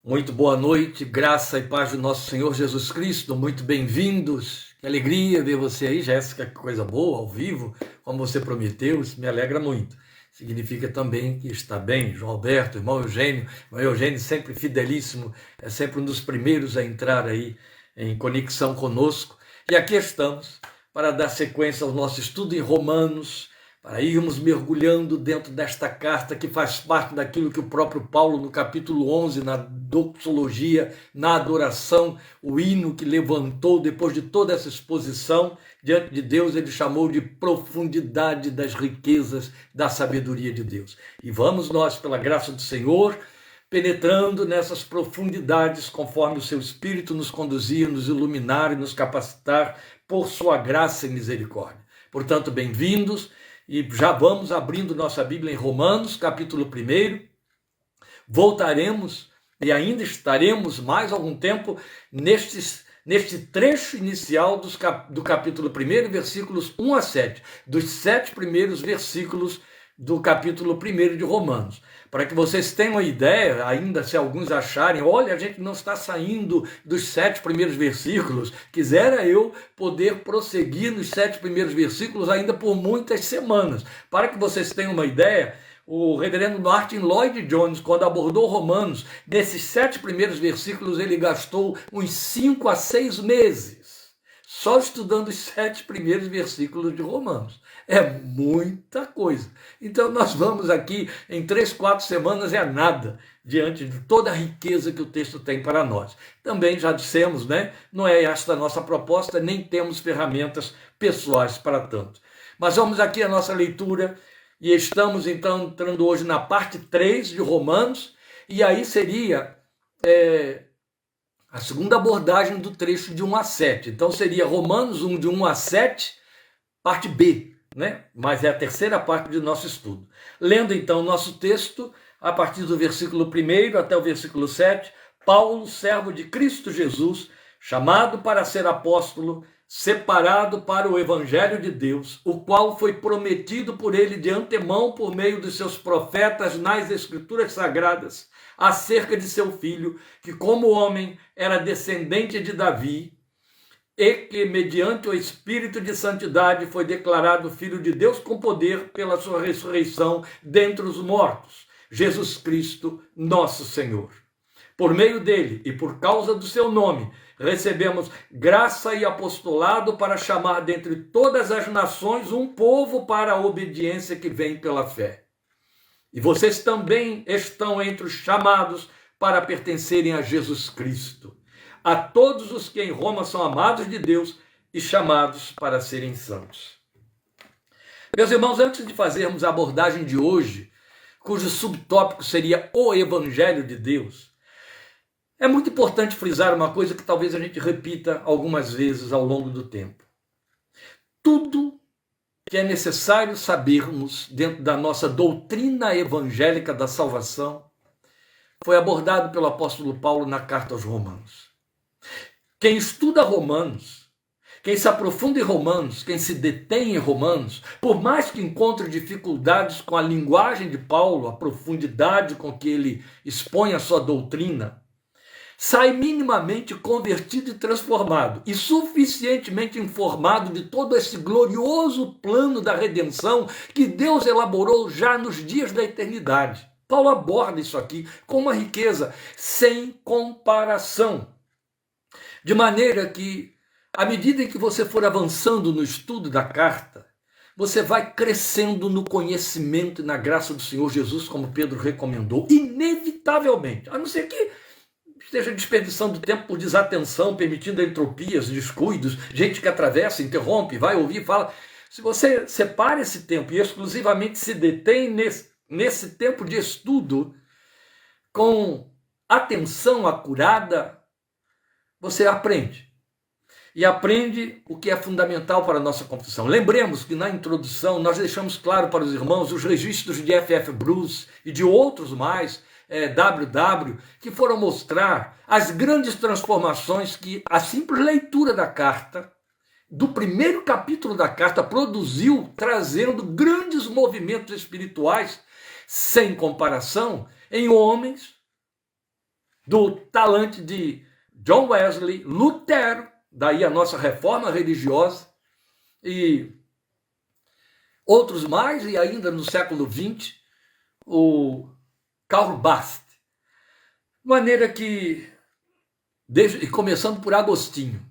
Muito boa noite, graça e paz do nosso Senhor Jesus Cristo, muito bem-vindos. Que alegria ver você aí, Jéssica, que coisa boa, ao vivo, como você prometeu, isso me alegra muito. Significa também que está bem, João Alberto, irmão Eugênio sempre fidelíssimo, é sempre um dos primeiros a entrar aí em conexão conosco. E aqui estamos para dar sequência ao nosso estudo em Romanos, para irmos mergulhando dentro desta carta que faz parte daquilo que o próprio Paulo, no capítulo 11, na doxologia, na adoração, o hino que levantou depois de toda essa exposição diante de Deus, ele chamou de profundidade das riquezas da sabedoria de Deus. E vamos nós, pela graça do Senhor, penetrando nessas profundidades, conforme o seu Espírito nos conduzir, nos iluminar e nos capacitar por sua graça e misericórdia. Portanto, bem-vindos. E já vamos abrindo nossa Bíblia em Romanos, capítulo 1. Voltaremos e ainda estaremos mais algum tempo neste trecho inicial do capítulo 1, versículos 1 a 7, dos 7 primeiros versículos do capítulo 1 de Romanos. Para que vocês tenham ideia, ainda se alguns acharem, olha, a gente não está saindo dos 7 primeiros versículos, quisera eu poder prosseguir nos 7 primeiros versículos ainda por muitas semanas. Para que vocês tenham uma ideia, o reverendo Martin Lloyd-Jones, quando abordou Romanos, nesses 7 primeiros versículos, ele gastou uns 5 a 6 meses só estudando os 7 primeiros versículos de Romanos. É muita coisa. Então nós vamos aqui, em 3, 4 semanas é nada, diante de toda a riqueza que o texto tem para nós. Também já dissemos, né? Não é esta a nossa proposta, nem temos ferramentas pessoais para tanto. Mas vamos aqui à nossa leitura, e estamos então entrando hoje na parte 3 de Romanos, e aí seria a segunda abordagem do trecho de 1 a 7. Então seria Romanos 1, de 1 a 7, parte B, né? Mas é a terceira parte do nosso estudo. Lendo então o nosso texto, a partir do versículo 1 até o versículo 7, Paulo, servo de Cristo Jesus, chamado para ser apóstolo, separado para o evangelho de Deus, o qual foi prometido por ele de antemão por meio dos seus profetas nas escrituras sagradas, acerca de seu filho, que como homem era descendente de Davi, e que mediante o Espírito de santidade foi declarado Filho de Deus com poder pela sua ressurreição dentre os mortos, Jesus Cristo, nosso Senhor. Por meio dele e por causa do seu nome, recebemos graça e apostolado para chamar dentre todas as nações um povo para a obediência que vem pela fé. E vocês também estão entre os chamados para pertencerem a Jesus Cristo. A todos os que em Roma são amados de Deus e chamados para serem santos. Meus irmãos, antes de fazermos a abordagem de hoje, cujo subtópico seria o Evangelho de Deus, é muito importante frisar uma coisa que talvez a gente repita algumas vezes ao longo do tempo. Tudo que é necessário sabermos dentro da nossa doutrina evangélica da salvação foi abordado pelo apóstolo Paulo na carta aos Romanos. Quem estuda Romanos, quem se aprofunda em Romanos, quem se detém em Romanos, por mais que encontre dificuldades com a linguagem de Paulo, a profundidade com que ele expõe a sua doutrina, sai minimamente convertido e transformado, e suficientemente informado de todo esse glorioso plano da redenção que Deus elaborou já nos dias da eternidade. Paulo aborda isso aqui com uma riqueza sem comparação. De maneira que, à medida em que você for avançando no estudo da carta, você vai crescendo no conhecimento e na graça do Senhor Jesus, como Pedro recomendou, inevitavelmente, a não ser que esteja desperdiçando tempo por desatenção, permitindo entropias, descuidos, gente que atravessa, interrompe, vai ouvir, fala. Se você separa esse tempo e exclusivamente se detém nesse tempo de estudo, com atenção acurada, você aprende. E aprende o que é fundamental para a nossa compreensão. Lembremos que na introdução nós deixamos claro para os irmãos os registros de F.F. Bruce e de outros mais, W.W., que foram mostrar as grandes transformações que a simples leitura da carta, do primeiro capítulo da carta, produziu, trazendo grandes movimentos espirituais, sem comparação, em homens do talante de John Wesley, Lutero, daí a nossa reforma religiosa, e outros mais, e ainda no século XX, o Karl Barth. De maneira que, começando por Agostinho,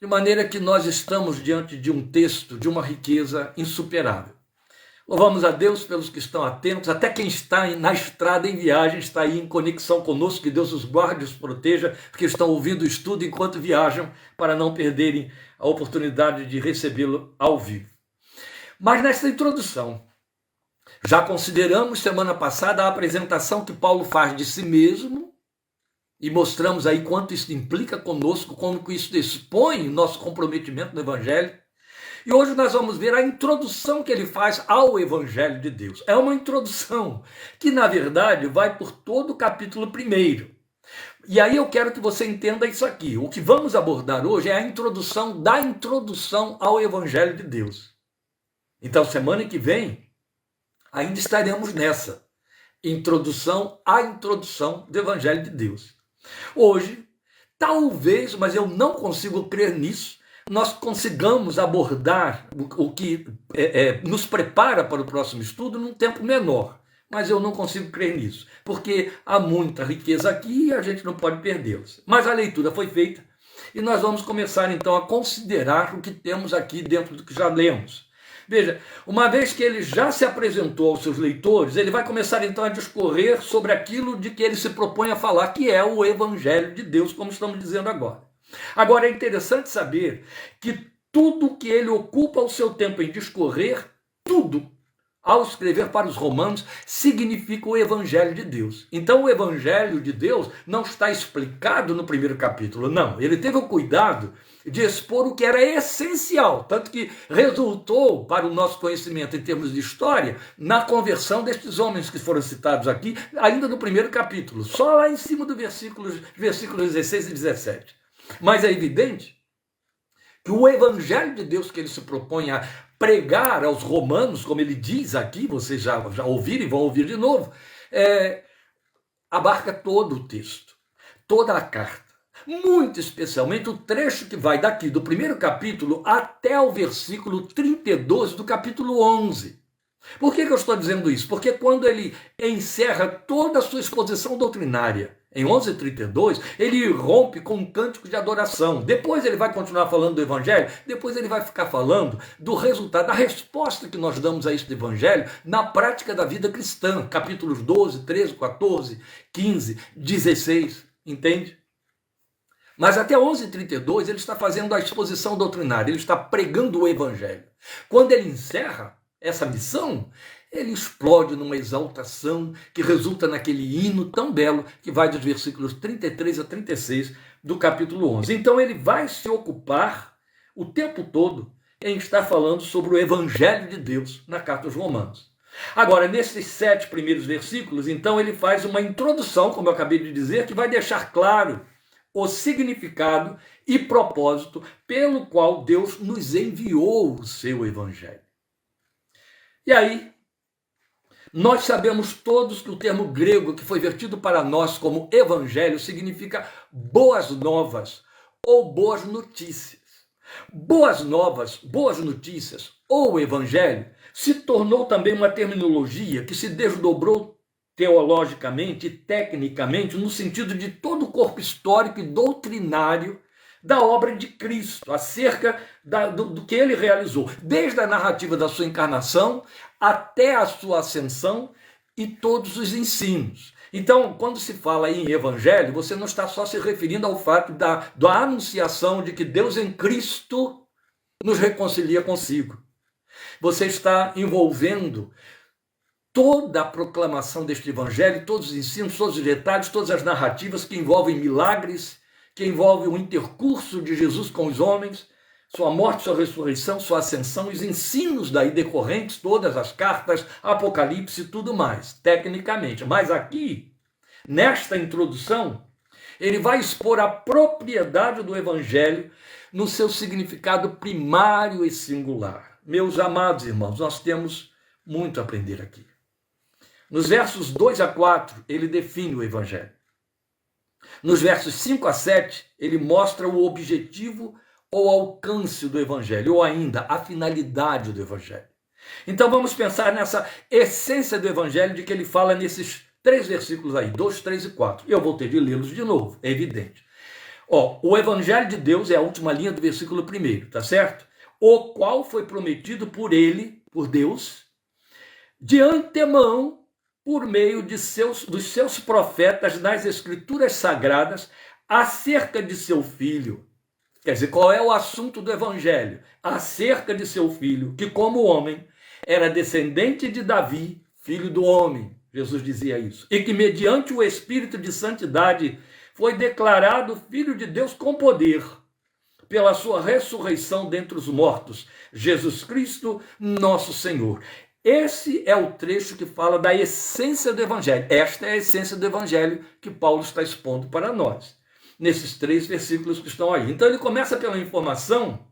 de maneira que nós estamos diante de um texto de uma riqueza insuperável. Louvamos a Deus pelos que estão atentos, até quem está na estrada em viagem está aí em conexão conosco, que Deus os guarde e os proteja, porque estão ouvindo o estudo enquanto viajam, para não perderem a oportunidade de recebê-lo ao vivo. Mas nesta introdução, já consideramos semana passada a apresentação que Paulo faz de si mesmo, e mostramos aí quanto isso implica conosco, como isso expõe nosso comprometimento no Evangelho. E hoje nós vamos ver a introdução que ele faz ao Evangelho de Deus. É uma introdução que, na verdade, vai por todo o capítulo 1. E aí eu quero que você entenda isso aqui. O que vamos abordar hoje é a introdução da introdução ao Evangelho de Deus. Então, semana que vem, ainda estaremos nessa introdução à introdução do Evangelho de Deus. Hoje, talvez, mas eu não consigo crer nisso, nós consigamos abordar o que nos prepara para o próximo estudo num tempo menor. Mas eu não consigo crer nisso, porque há muita riqueza aqui e a gente não pode perdê-los. Mas a leitura foi feita e nós vamos começar então a considerar o que temos aqui dentro do que já lemos. Veja, uma vez que ele já se apresentou aos seus leitores, ele vai começar então a discorrer sobre aquilo de que ele se propõe a falar, que é o Evangelho de Deus, como estamos dizendo agora. Agora é interessante saber que tudo que ele ocupa o seu tempo em discorrer, tudo, ao escrever para os romanos, significa o Evangelho de Deus. Então o Evangelho de Deus não está explicado no primeiro capítulo, não. Ele teve o cuidado de expor o que era essencial, tanto que resultou para o nosso conhecimento em termos de história, na conversão destes homens que foram citados aqui, ainda no primeiro capítulo, só lá em cima do versículos 16 e 17. Mas é evidente que o Evangelho de Deus que ele se propõe a pregar aos romanos, como ele diz aqui, vocês já ouviram e vão ouvir de novo, abarca todo o texto, toda a carta, muito especialmente o trecho que vai daqui do primeiro capítulo até o versículo 32 do capítulo 11. Por que eu estou dizendo isso? Porque quando ele encerra toda a sua exposição doutrinária, em 11:32, ele rompe com um cântico de adoração. Depois ele vai continuar falando do Evangelho, depois ele vai ficar falando do resultado, da resposta que nós damos a este Evangelho na prática da vida cristã. Capítulos 12, 13, 14, 15, 16, entende? Mas até 11:32 ele está fazendo a exposição doutrinária, ele está pregando o Evangelho. Quando ele encerra essa missão, ele explode numa exaltação que resulta naquele hino tão belo que vai dos versículos 33 a 36 do capítulo 11. Então ele vai se ocupar o tempo todo em estar falando sobre o Evangelho de Deus na carta aos Romanos. Agora, nesses 7 primeiros versículos, então ele faz uma introdução, como eu acabei de dizer, que vai deixar claro o significado e propósito pelo qual Deus nos enviou o seu Evangelho. E aí, nós sabemos todos que o termo grego que foi vertido para nós como evangelho significa boas novas ou boas notícias. Boas novas, boas notícias ou evangelho se tornou também uma terminologia que se desdobrou teologicamente e tecnicamente no sentido de todo o corpo histórico e doutrinário da obra de Cristo, acerca do que ele realizou, desde a narrativa da sua encarnação até a sua ascensão e todos os ensinos. Então, quando se fala em evangelho, você não está só se referindo ao fato da anunciação de que Deus em Cristo nos reconcilia consigo. Você está envolvendo toda a proclamação deste evangelho, todos os ensinos, todos os detalhes, todas as narrativas que envolvem milagres, que envolvem o intercurso de Jesus com os homens, sua morte, sua ressurreição, sua ascensão, os ensinos daí decorrentes, todas as cartas, Apocalipse e tudo mais, tecnicamente. Mas aqui, nesta introdução, ele vai expor a propriedade do evangelho no seu significado primário e singular. Meus amados irmãos, nós temos muito a aprender aqui. Nos versos 2 a 4, ele define o evangelho. Nos versos 5 a 7, ele mostra o objetivo ou alcance do evangelho, ou ainda a finalidade do evangelho. Então vamos pensar nessa essência do evangelho de que ele fala nesses 3 versículos aí, 2, 3 e 4. Eu vou ter de lê-los de novo, é evidente. O evangelho de Deus é a última linha do versículo 1, tá certo? O qual foi prometido por ele, por Deus, de antemão, por meio dos seus profetas nas escrituras sagradas, acerca de seu filho. Quer dizer, qual é o assunto do evangelho? Acerca de seu filho, que como homem era descendente de Davi, filho do homem. Jesus dizia isso. E que mediante o Espírito de santidade foi declarado filho de Deus com poder, pela sua ressurreição dentre os mortos, Jesus Cristo, nosso Senhor. Esse é o trecho que fala da essência do evangelho. Esta é a essência do evangelho que Paulo está expondo para nós, nesses 3 versículos que estão aí. Então ele começa pela informação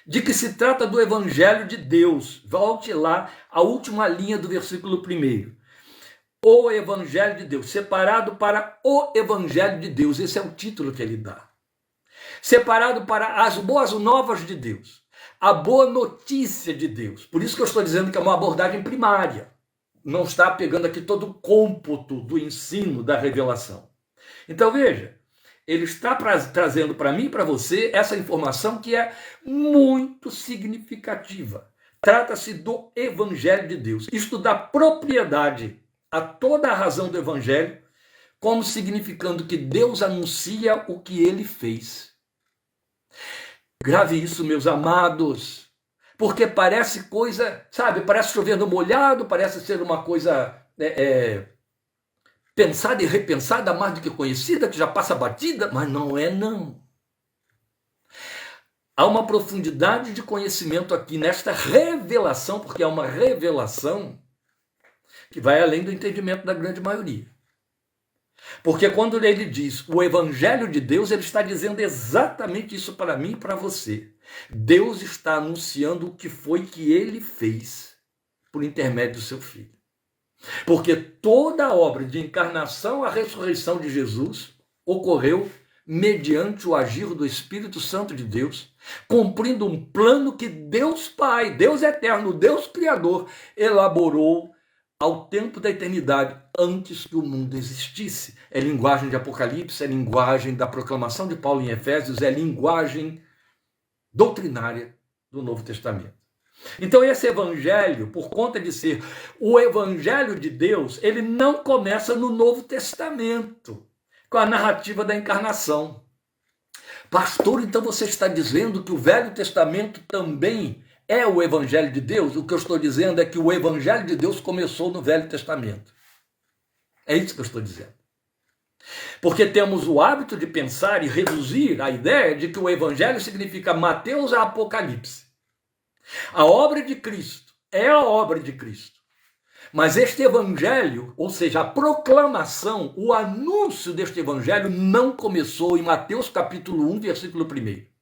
de que se trata do evangelho de Deus. Volte lá à última linha do versículo 1. O evangelho de Deus, separado para o evangelho de Deus. Esse é o título que ele dá. Separado para as boas novas de Deus, a boa notícia de Deus. Por isso que eu estou dizendo que é uma abordagem primária. Não está pegando aqui todo o cômputo do ensino da revelação. Então veja, ele está trazendo para mim e para você essa informação que é muito significativa. Trata-se do evangelho de Deus. Isto dá propriedade a toda a razão do evangelho, como significando que Deus anuncia o que ele fez. Grave isso, meus amados, porque parece coisa, sabe, parece chover no molhado, parece ser uma coisa pensada e repensada, mais do que conhecida, que já passa batida, mas não é não. Há uma profundidade de conhecimento aqui nesta revelação, porque é uma revelação que vai além do entendimento da grande maioria. Porque quando ele diz o evangelho de Deus, ele está dizendo exatamente isso para mim e para você. Deus está anunciando o que foi que ele fez por intermédio do seu filho. Porque toda a obra de encarnação, a ressurreição de Jesus, ocorreu mediante o agir do Espírito Santo de Deus, cumprindo um plano que Deus Pai, Deus eterno, Deus Criador, elaborou ao tempo da eternidade, antes que o mundo existisse. É linguagem de Apocalipse, é linguagem da proclamação de Paulo em Efésios, é linguagem doutrinária do Novo Testamento. Então esse evangelho, por conta de ser o evangelho de Deus, ele não começa no Novo Testamento, com a narrativa da encarnação. Pastor, então você está dizendo que o Velho Testamento também é o evangelho de Deus? O que eu estou dizendo é que o evangelho de Deus começou no Velho Testamento. É isso que eu estou dizendo. Porque temos o hábito de pensar e reduzir a ideia de que o evangelho significa Mateus a Apocalipse. A obra de Cristo é a obra de Cristo. Mas este evangelho, ou seja, a proclamação, o anúncio deste evangelho não começou em Mateus capítulo 1, versículo 1.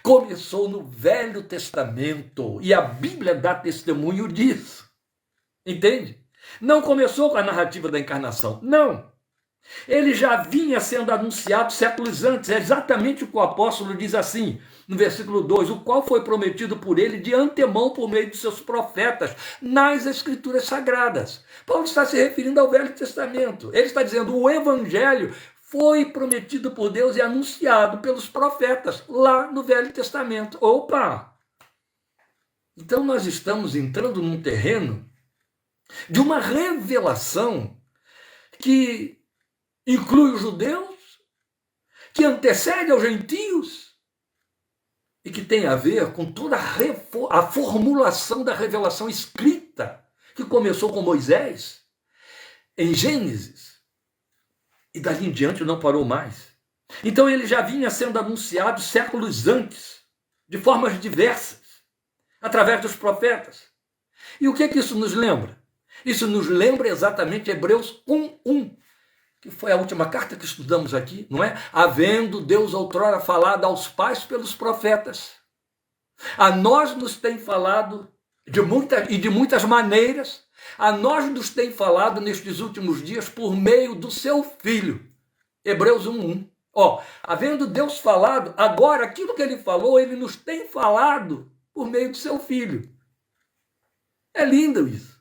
Começou no Velho Testamento, e a Bíblia dá testemunho disso. Entende? Não começou com a narrativa da encarnação, não. Ele já vinha sendo anunciado séculos antes, é exatamente o que o apóstolo diz assim, no versículo 2, o qual foi prometido por ele de antemão por meio de seus profetas, nas Escrituras Sagradas. Paulo está se referindo ao Velho Testamento. Ele está dizendo, o Evangelho foi prometido por Deus e anunciado pelos profetas lá no Velho Testamento. Opa! Então nós estamos entrando num terreno de uma revelação que inclui os judeus, que antecede aos gentios e que tem a ver com toda a formulação da revelação escrita que começou com Moisés em Gênesis. E dali em diante não parou mais. Então ele já vinha sendo anunciado séculos antes, de formas diversas, através dos profetas. E o que é que isso nos lembra? Isso nos lembra exatamente Hebreus 1:1, que foi a última carta que estudamos aqui, não é? Havendo Deus outrora falado aos pais pelos profetas, a nós nos tem falado de muitas maneiras, a nós nos tem falado nestes últimos dias por meio do seu Filho, Hebreus 1:1. Ó, havendo Deus falado, agora aquilo que ele falou, ele nos tem falado por meio do seu Filho. É lindo isso.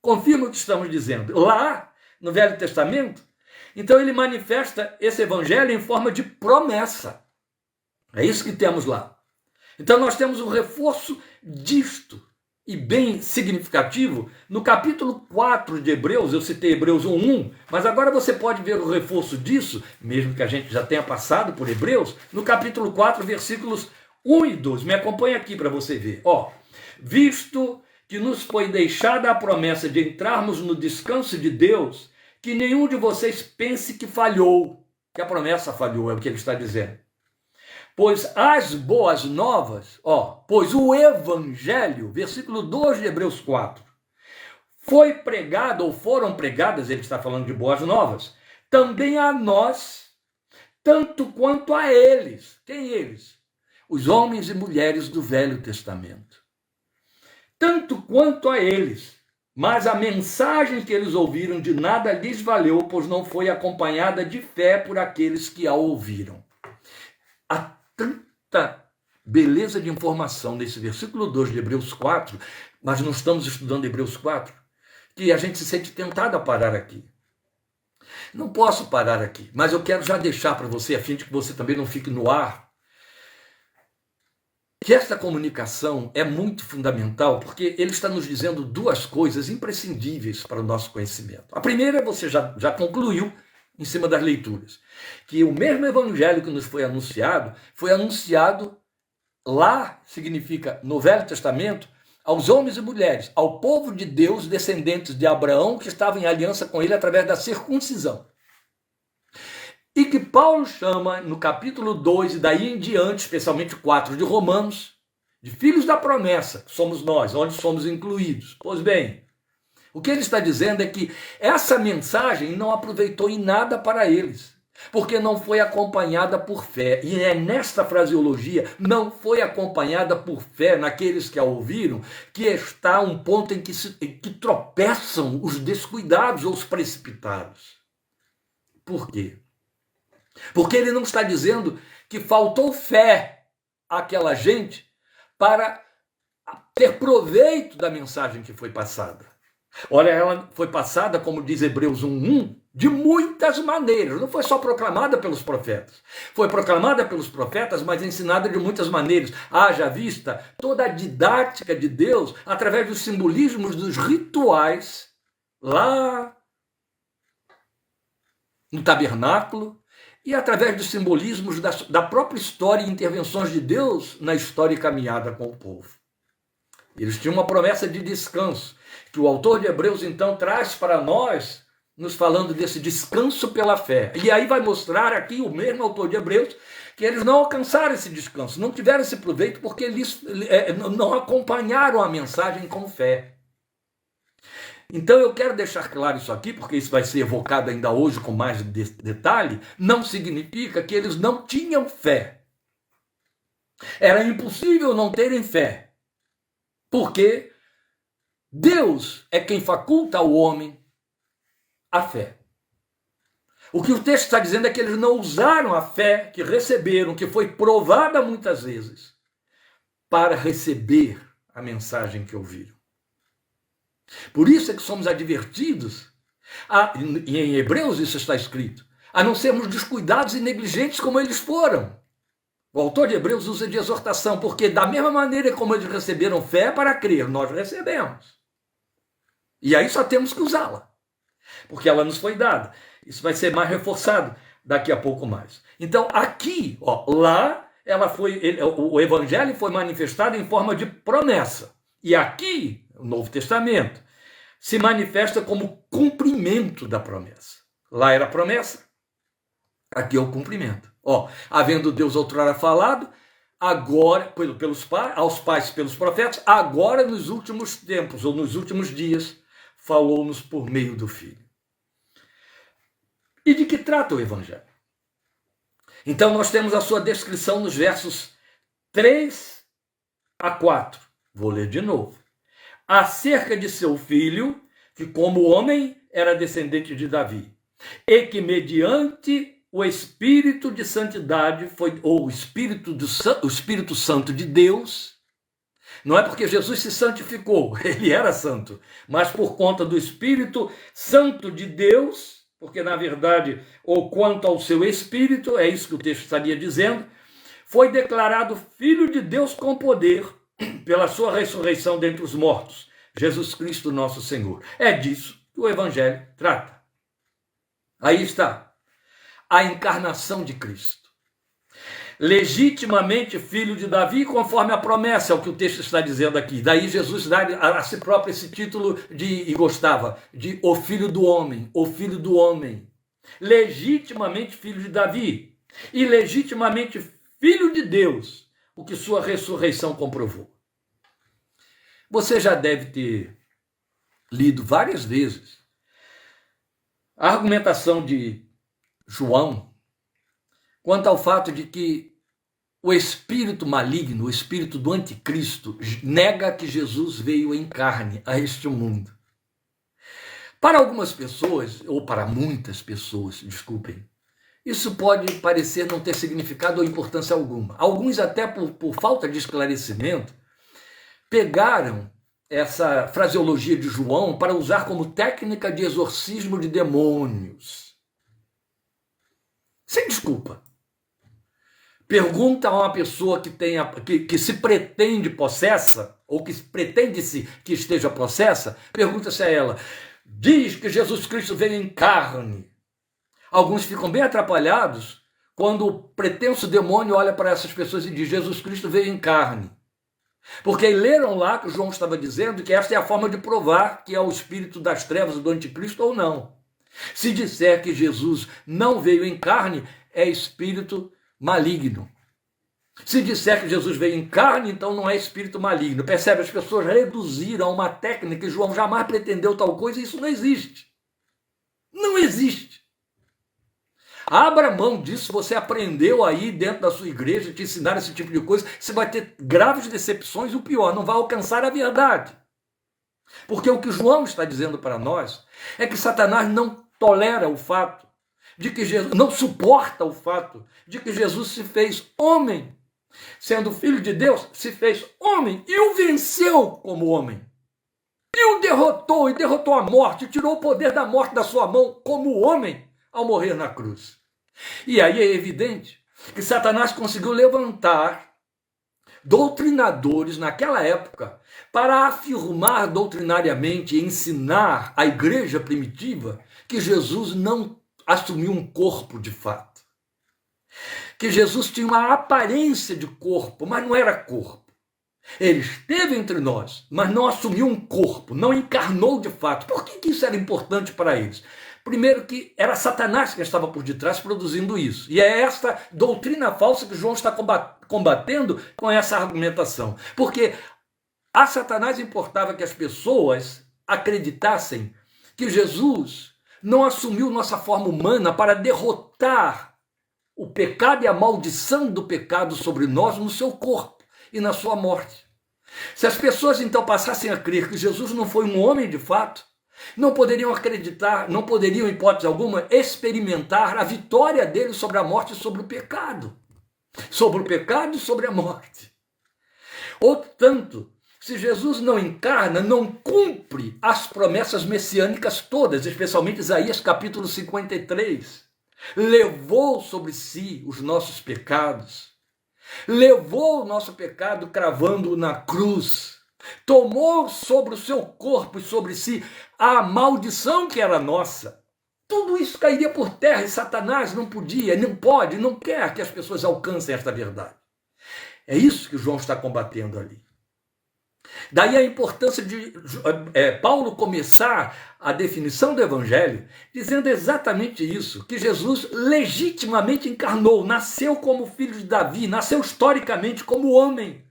Confirma o que estamos dizendo. Lá, no Velho Testamento, então ele manifesta esse evangelho em forma de promessa. É isso que temos lá. Então nós temos um reforço disto, e bem significativo, no capítulo 4 de Hebreus. Eu citei Hebreus 1:1, mas agora você pode ver o reforço disso, mesmo que a gente já tenha passado por Hebreus, no capítulo 4, versículos 1 e 2. Me acompanha aqui para você ver. Ó, visto que nos foi deixada a promessa de entrarmos no descanso de Deus, que nenhum de vocês pense que falhou, que a promessa falhou, é o que ele está dizendo. Pois as boas novas, pois o evangelho, versículo 2 de Hebreus 4, foi pregado, ou foram pregadas, ele está falando de boas novas, também a nós, tanto quanto a eles. Quem eles? Os homens e mulheres do Velho Testamento. Tanto quanto a eles. Mas a mensagem que eles ouviram de nada lhes valeu, pois não foi acompanhada de fé por aqueles que a ouviram. Há tanta beleza de informação nesse versículo 2 de Hebreus 4, mas não estamos estudando Hebreus 4, que a gente se sente tentado a parar aqui. Não posso parar aqui, mas eu quero já deixar para você, a fim de que você também não fique no ar, que esta comunicação é muito fundamental, porque ele está nos dizendo duas coisas imprescindíveis para o nosso conhecimento. A primeira, você já concluiu em cima das leituras, que o mesmo evangelho que nos foi anunciado lá, significa no Velho Testamento, aos homens e mulheres, ao povo de Deus, descendentes de Abraão, que estavam em aliança com ele através da circuncisão. E que Paulo chama, no capítulo 2 e daí em diante, especialmente 4 de Romanos, de filhos da promessa, que somos nós, onde somos incluídos. Pois bem, o que ele está dizendo é que essa mensagem não aproveitou em nada para eles, porque não foi acompanhada por fé. E é nesta fraseologia, não foi acompanhada por fé naqueles que a ouviram, que está um ponto em que tropeçam os descuidados ou os precipitados. Por quê? Porque ele não está dizendo que faltou fé àquela gente para ter proveito da mensagem que foi passada. Olha, ela foi passada, como diz Hebreus 1:1, de muitas maneiras. Não foi só proclamada pelos profetas. Foi proclamada pelos profetas, mas ensinada de muitas maneiras. Haja vista toda a didática de Deus através dos simbolismos, dos rituais, lá no tabernáculo, e através dos simbolismos da própria história e intervenções de Deus na história e caminhada com o povo. Eles tinham uma promessa de descanso, que o autor de Hebreus então traz para nós, nos falando desse descanso pela fé. E aí vai mostrar aqui o mesmo autor de Hebreus que eles não alcançaram esse descanso, não tiveram esse proveito porque eles não acompanharam a mensagem com fé. Então eu quero deixar claro isso aqui, porque isso vai ser evocado ainda hoje com mais detalhe. Não significa que eles não tinham fé. Era impossível não terem fé, porque Deus é quem faculta ao homem a fé. O que o texto está dizendo é que eles não usaram a fé que receberam, que foi provada muitas vezes, para receber a mensagem que ouviram. Por isso é que somos advertidos, e em Hebreus isso está escrito, a não sermos descuidados e negligentes como eles foram. O autor de Hebreus usa de exortação, porque da mesma maneira como eles receberam fé para crer, nós recebemos. E aí só temos que usá-la, porque ela nos foi dada. Isso vai ser mais reforçado daqui a pouco mais. Então aqui, lá, o evangelho foi manifestado em forma de promessa. E aqui, o Novo Testamento, se manifesta como cumprimento da promessa. Lá era a promessa, aqui é o cumprimento. Havendo Deus outrora falado, agora, aos pais pelos profetas, agora nos últimos tempos, ou nos últimos dias, falou-nos por meio do Filho. E de que trata o Evangelho? Então nós temos a sua descrição nos versos 3 a 4. Vou ler de novo. Acerca de seu filho, que como homem era descendente de Davi, e que mediante o Espírito de Santidade, ou o Espírito Santo de Deus, não é porque Jesus se santificou, ele era santo, mas por conta do Espírito Santo de Deus, porque na verdade, ou quanto ao seu Espírito, é isso que o texto estaria dizendo, foi declarado Filho de Deus com poder, pela sua ressurreição dentre os mortos, Jesus Cristo nosso Senhor. É disso que o Evangelho trata. Aí está a encarnação de Cristo. Legitimamente filho de Davi, conforme a promessa, é o que o texto está dizendo aqui. Daí Jesus dá a si próprio esse título e gostava, de o Filho do Homem, o Filho do Homem. Legitimamente filho de Davi e legitimamente filho de Deus, o que sua ressurreição comprovou. Você já deve ter lido várias vezes a argumentação de João quanto ao fato de que o espírito maligno, o espírito do anticristo, nega que Jesus veio em carne a este mundo. Para algumas pessoas, ou para muitas pessoas, desculpem, isso pode parecer não ter significado ou importância alguma. Alguns, até por falta de esclarecimento, pegaram essa fraseologia de João para usar como técnica de exorcismo de demônios. Sem desculpa. Pergunta a uma pessoa que se pretende possessa, ou que pretende-se que esteja possessa, pergunta-se a ela, diz que Jesus Cristo veio em carne. Alguns ficam bem atrapalhados quando o pretenso demônio olha para essas pessoas e diz, Jesus Cristo veio em carne. Porque leram lá que o João estava dizendo que esta é a forma de provar que é o espírito das trevas do anticristo ou não. Se disser que Jesus não veio em carne, é espírito maligno. Se disser que Jesus veio em carne, então não é espírito maligno. Percebe? As pessoas reduziram a uma técnica e João jamais pretendeu tal coisa e isso não existe. Não existe. Abra mão disso, você aprendeu aí dentro da sua igreja, te ensinaram esse tipo de coisa, você vai ter graves decepções e o pior, não vai alcançar a verdade. Porque o que João está dizendo para nós é que Satanás não tolera o fato de que Jesus, não suporta o fato de que Jesus se fez homem. Sendo filho de Deus, se fez homem e o venceu como homem. E o derrotou, e derrotou a morte, tirou o poder da morte da sua mão como homem ao morrer na cruz. E aí é evidente que Satanás conseguiu levantar doutrinadores naquela época para afirmar doutrinariamente e ensinar a igreja primitiva que Jesus não assumiu um corpo de fato. Que Jesus tinha uma aparência de corpo, mas não era corpo. Ele esteve entre nós, mas não assumiu um corpo, não encarnou de fato. Por que isso era importante para eles? Primeiro que era Satanás que estava por detrás produzindo isso. E é esta doutrina falsa que João está combatendo com essa argumentação. Porque a Satanás importava que as pessoas acreditassem que Jesus não assumiu nossa forma humana para derrotar o pecado e a maldição do pecado sobre nós no seu corpo e na sua morte. Se as pessoas então passassem a crer que Jesus não foi um homem de fato, não poderiam acreditar, não poderiam, em hipótese alguma, experimentar a vitória dele sobre a morte e sobre o pecado. Sobre o pecado e sobre a morte. Portanto, se Jesus não encarna, não cumpre as promessas messiânicas todas, especialmente Isaías capítulo 53. Levou sobre si os nossos pecados, levou o nosso pecado cravando-o na cruz, tomou sobre o seu corpo e sobre si a maldição que era nossa. Tudo isso cairia por terra e Satanás não podia, não pode, não quer que as pessoas alcancem esta verdade. É isso que João está combatendo ali. Daí a importância de Paulo começar a definição do Evangelho dizendo exatamente isso, que Jesus legitimamente encarnou, nasceu como filho de Davi, nasceu historicamente como homem,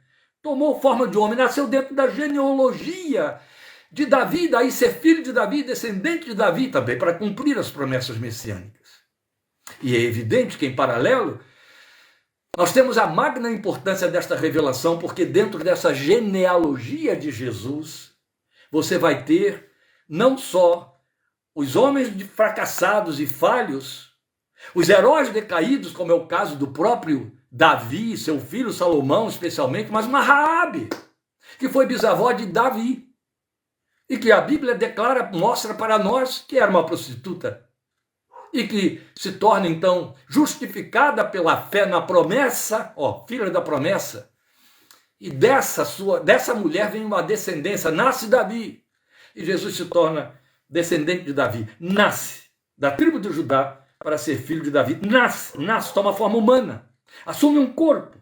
tomou forma de homem, nasceu dentro da genealogia de Davi, daí ser filho de Davi, descendente de Davi também, para cumprir as promessas messiânicas. E é evidente que, em paralelo, nós temos a magna importância desta revelação, porque dentro dessa genealogia de Jesus, você vai ter não só os homens fracassados e falhos, os heróis decaídos, como é o caso do próprio Davi, seu filho Salomão especialmente, mas uma Raabe, que foi bisavó de Davi, e que a Bíblia declara, mostra para nós que era uma prostituta, e que se torna então justificada pela fé na promessa, filha da promessa, e dessa mulher vem uma descendência, nasce Davi, e Jesus se torna descendente de Davi, nasce da tribo de Judá para ser filho de Davi, nasce, toma forma humana, assume um corpo,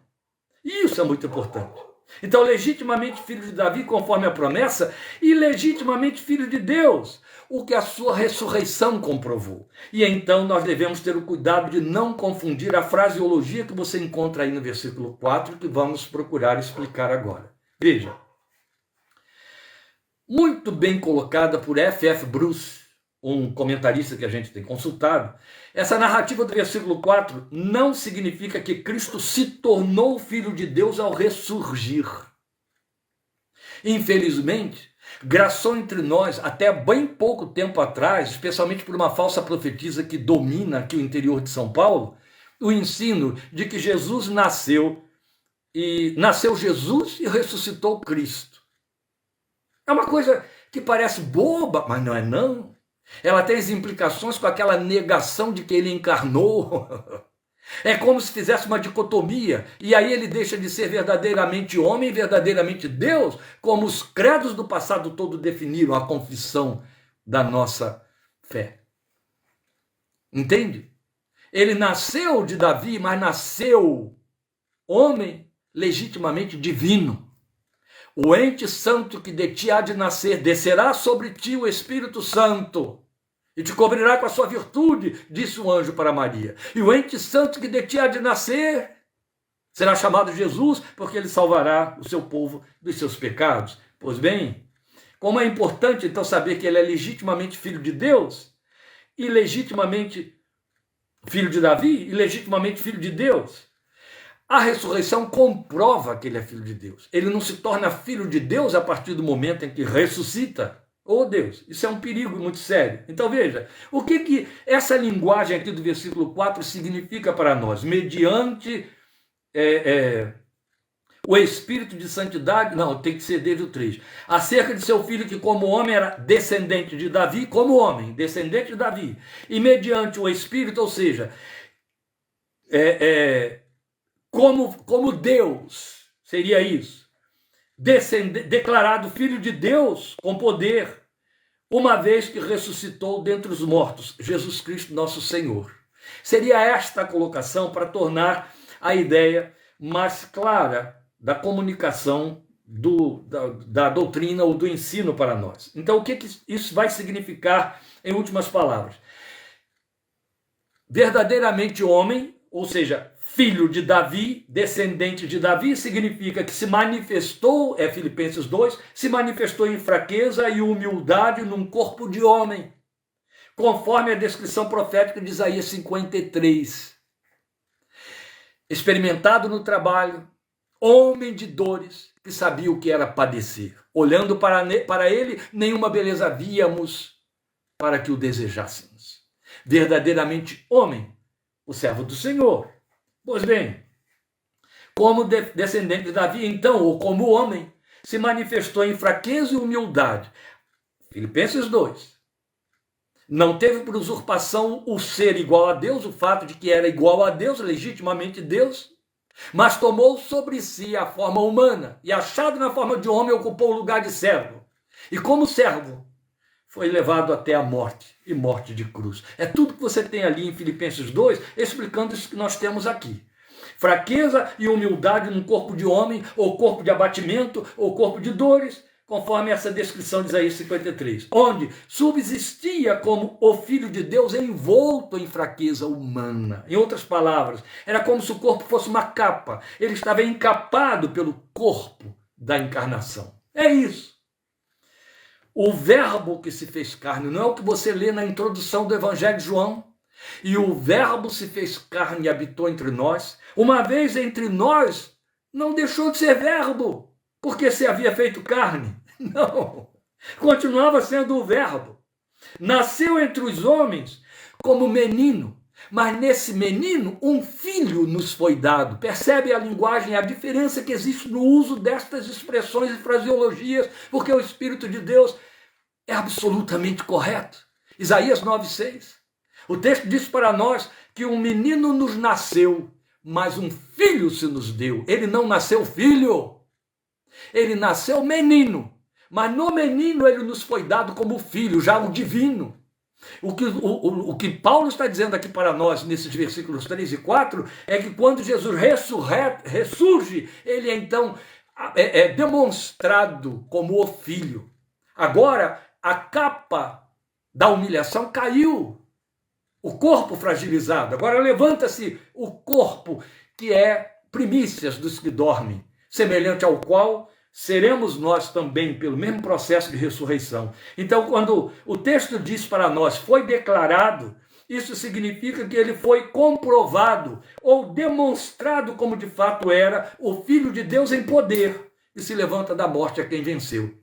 e isso é muito importante. Então, legitimamente filho de Davi, conforme a promessa, e legitimamente filho de Deus, o que a sua ressurreição comprovou. E então nós devemos ter o cuidado de não confundir a fraseologia que você encontra aí no versículo 4, que vamos procurar explicar agora. Veja, muito bem colocada por F.F. Bruce, um comentarista que a gente tem consultado, essa narrativa do versículo 4 não significa que Cristo se tornou filho de Deus ao ressurgir. Infelizmente, graçou entre nós, até bem pouco tempo atrás, especialmente por uma falsa profetisa que domina aqui o interior de São Paulo, o ensino de que Jesus nasceu Jesus e ressuscitou Cristo. É uma coisa que parece boba, mas não é não. Ela tem as implicações com aquela negação de que ele encarnou. É como se fizesse uma dicotomia, e aí ele deixa de ser verdadeiramente homem e verdadeiramente Deus, como os credos do passado todo definiram a confissão da nossa fé. Entende? Ele nasceu de Davi, mas nasceu homem legitimamente divino. O ente santo que de ti há de nascer, descerá sobre ti o Espírito Santo, e te cobrirá com a sua virtude, disse o anjo para Maria. E o ente santo que de ti há de nascer será chamado Jesus, porque ele salvará o seu povo dos seus pecados. Pois bem, como é importante então saber que ele é legitimamente filho de Deus, e legitimamente filho de Davi, e legitimamente filho de Deus. A ressurreição comprova que ele é filho de Deus. Ele não se torna filho de Deus a partir do momento em que ressuscita. Oh Deus, isso é um perigo muito sério. Então veja, o que essa linguagem aqui do versículo 4 significa para nós? Mediante o Espírito de Santidade, não, tem que ser desde o 3. Acerca de seu filho que como homem era descendente de Davi, como homem, descendente de Davi. E mediante o Espírito, ou seja, como Deus, seria isso. Declarado filho de Deus com poder, uma vez que ressuscitou dentre os mortos, Jesus Cristo nosso Senhor. Seria esta a colocação para tornar a ideia mais clara da comunicação da doutrina ou do ensino para nós. Então, o que isso vai significar em últimas palavras? Verdadeiramente homem, ou seja, filho de Davi, descendente de Davi, significa que se manifestou, Filipenses 2, se manifestou em fraqueza e humildade num corpo de homem, conforme a descrição profética de Isaías 53. Experimentado no trabalho, homem de dores, que sabia o que era padecer. Olhando para ele, nenhuma beleza víamos para que o desejássemos. Verdadeiramente homem, o servo do Senhor. Pois bem, como descendente de Davi, então, ou como homem, se manifestou em fraqueza e humildade. Filipenses 2. Não teve por usurpação o ser igual a Deus, o fato de que era igual a Deus, legitimamente Deus, mas tomou sobre si a forma humana e, achado na forma de homem, ocupou o lugar de servo. E como servo, foi levado até a morte, e morte de cruz. É tudo que você tem ali em Filipenses 2, explicando isso que nós temos aqui. Fraqueza e humildade num corpo de homem, ou corpo de abatimento, ou corpo de dores, conforme essa descrição de Isaías 53, onde subsistia como o Filho de Deus envolto em fraqueza humana. Em outras palavras, era como se o corpo fosse uma capa. Ele estava encapado pelo corpo da encarnação. É isso. O verbo que se fez carne, não é o que você lê na introdução do Evangelho de João? E o verbo se fez carne e habitou entre nós. Uma vez entre nós, não deixou de ser verbo, porque se havia feito carne. Não, continuava sendo o verbo. Nasceu entre os homens como menino, mas nesse menino um filho nos foi dado. Percebe a linguagem, a diferença que existe no uso destas expressões e fraseologias, porque o Espírito de Deus é absolutamente correto. Isaías 9,6. O texto diz para nós que um menino nos nasceu, mas um filho se nos deu. Ele não nasceu filho, ele nasceu menino, mas no menino ele nos foi dado como filho, já o divino. O que Paulo está dizendo aqui para nós, nesses versículos 3 e 4, é que quando Jesus ressurge, ele é então demonstrado como o filho. Agora, a capa da humilhação caiu, o corpo fragilizado. Agora levanta-se o corpo que é primícias dos que dormem, semelhante ao qual seremos nós também pelo mesmo processo de ressurreição. Então, quando o texto diz para nós, foi declarado, isso significa que ele foi comprovado ou demonstrado como de fato era o Filho de Deus em poder, e se levanta da morte a quem venceu.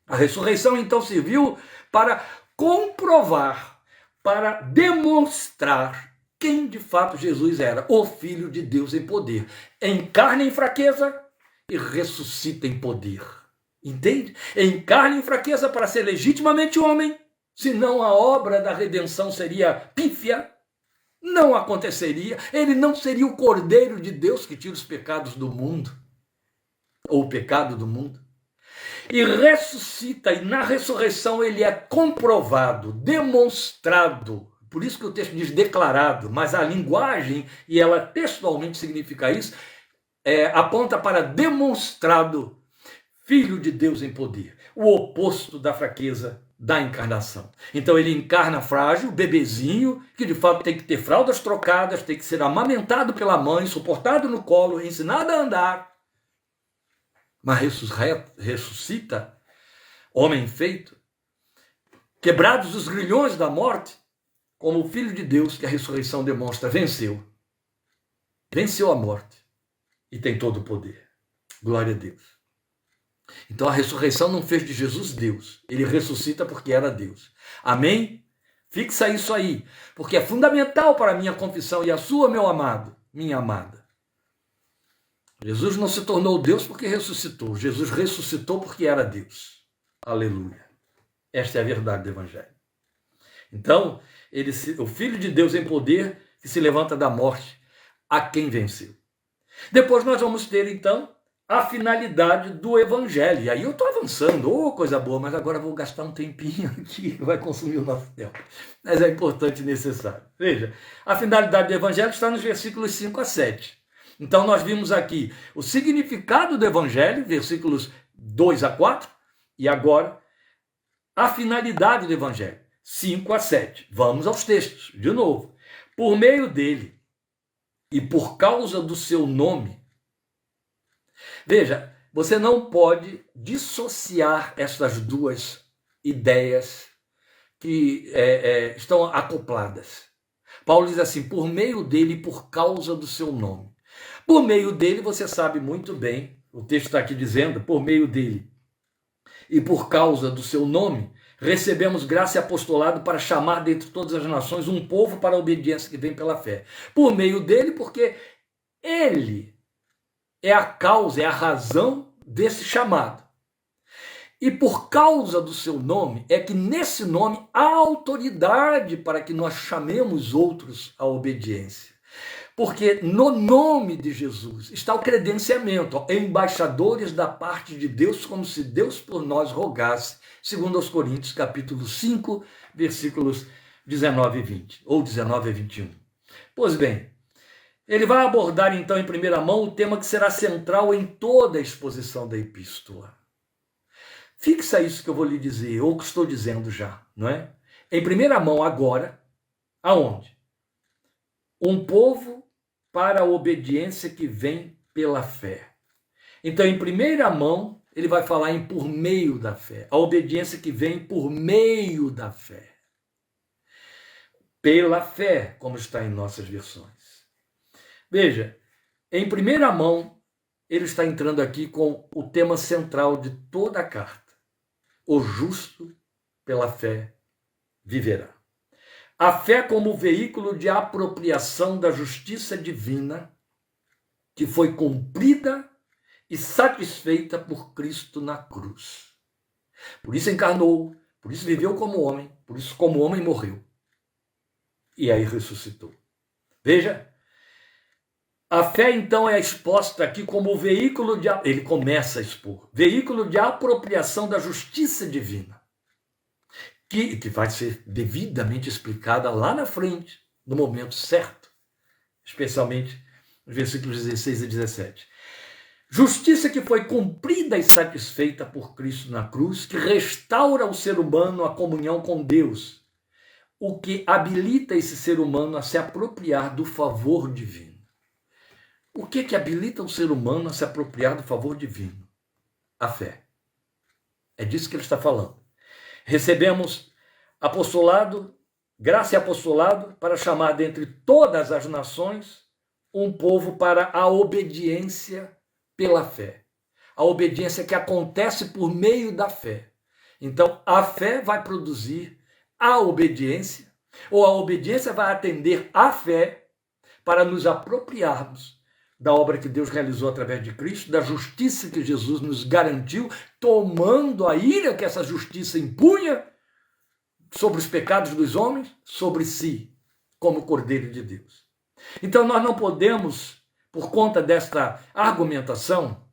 A ressurreição, então, serviu para comprovar, para demonstrar quem de fato Jesus era, o Filho de Deus em poder. Encarna em fraqueza e ressuscita em poder. Entende? Encarna em fraqueza para ser legitimamente homem, senão a obra da redenção seria pífia, não aconteceria, ele não seria o Cordeiro de Deus que tira os pecados do mundo, ou o pecado do mundo. E ressuscita, e na ressurreição ele é comprovado, demonstrado. Por isso que o texto diz declarado, mas a linguagem, e ela textualmente significa isso, aponta para demonstrado Filho de Deus em poder, o oposto da fraqueza da encarnação. Então ele encarna frágil, bebezinho, que de fato tem que ter fraldas trocadas, tem que ser amamentado pela mãe, suportado no colo, ensinado a andar, mas ressuscita, homem feito, quebrados os grilhões da morte, como o Filho de Deus que a ressurreição demonstra, venceu a morte. E tem todo o poder. Glória a Deus. Então a ressurreição não fez de Jesus Deus. Ele ressuscita porque era Deus. Amém? Fixa isso aí. Porque é fundamental para a minha confissão e a sua, meu amado, minha amada. Jesus não se tornou Deus porque ressuscitou. Jesus ressuscitou porque era Deus. Aleluia. Esta é a verdade do Evangelho. Então, o Filho de Deus em poder que se levanta da morte a quem venceu. Depois nós vamos ter, então, a finalidade do Evangelho. E aí eu estou avançando, coisa boa, mas agora vou gastar um tempinho aqui, que vai consumir o nosso tempo. Mas é importante e necessário. Veja, a finalidade do Evangelho está nos versículos 5 a 7. Então nós vimos aqui o significado do Evangelho, versículos 2 a 4, e agora a finalidade do Evangelho, 5 a 7. Vamos aos textos, de novo. Por meio dele, e por causa do seu nome. Veja, você não pode dissociar essas duas ideias que estão acopladas. Paulo diz assim, por meio dele e por causa do seu nome. Por meio dele, você sabe muito bem, o texto está aqui dizendo, por meio dele e por causa do seu nome, recebemos graça e apostolado para chamar dentre todas as nações um povo para a obediência que vem pela fé. Por meio dele, porque ele é a causa, é a razão desse chamado. E por causa do seu nome, é que nesse nome há autoridade para que nós chamemos outros à obediência. Porque no nome de Jesus está o credenciamento, embaixadores da parte de Deus, como se Deus por nós rogasse, segundo aos Coríntios, capítulo 5, versículos 19 e 20, ou 19 a 21. Pois bem, ele vai abordar então em primeira mão o tema que será central em toda a exposição da epístola. Fixa isso que eu vou lhe dizer, ou que estou dizendo já, não é? Em primeira mão agora, aonde? Um povo para a obediência que vem pela fé. Então, em primeira mão, ele vai falar em por meio da fé. A obediência que vem por meio da fé. Pela fé, como está em nossas versões. Veja, em primeira mão, ele está entrando aqui com o tema central de toda a carta. O justo pela fé viverá. A fé como veículo de apropriação da justiça divina que foi cumprida e satisfeita por Cristo na cruz. Por isso encarnou, por isso viveu como homem, por isso como homem morreu. E aí ressuscitou. Veja, a fé então é exposta aqui como veículo de... Ele começa a expor. Veículo de apropriação da justiça divina. Que vai ser devidamente explicada lá na frente, no momento certo. Especialmente nos versículos 16 e 17. Justiça que foi cumprida e satisfeita por Cristo na cruz, que restaura o ser humano à comunhão com Deus, o que habilita esse ser humano a se apropriar do favor divino. O que habilita o ser humano a se apropriar do favor divino? A fé. É disso que ele está falando. Recebemos apostolado, graça e apostolado, para chamar dentre todas as nações um povo para a obediência pela fé. A obediência que acontece por meio da fé. Então, a fé vai produzir a obediência, ou a obediência vai atender à fé para nos apropriarmos da obra que Deus realizou através de Cristo, da justiça que Jesus nos garantiu, tomando a ira que essa justiça impunha sobre os pecados dos homens, sobre si, como Cordeiro de Deus. Então nós não podemos, por conta desta argumentação,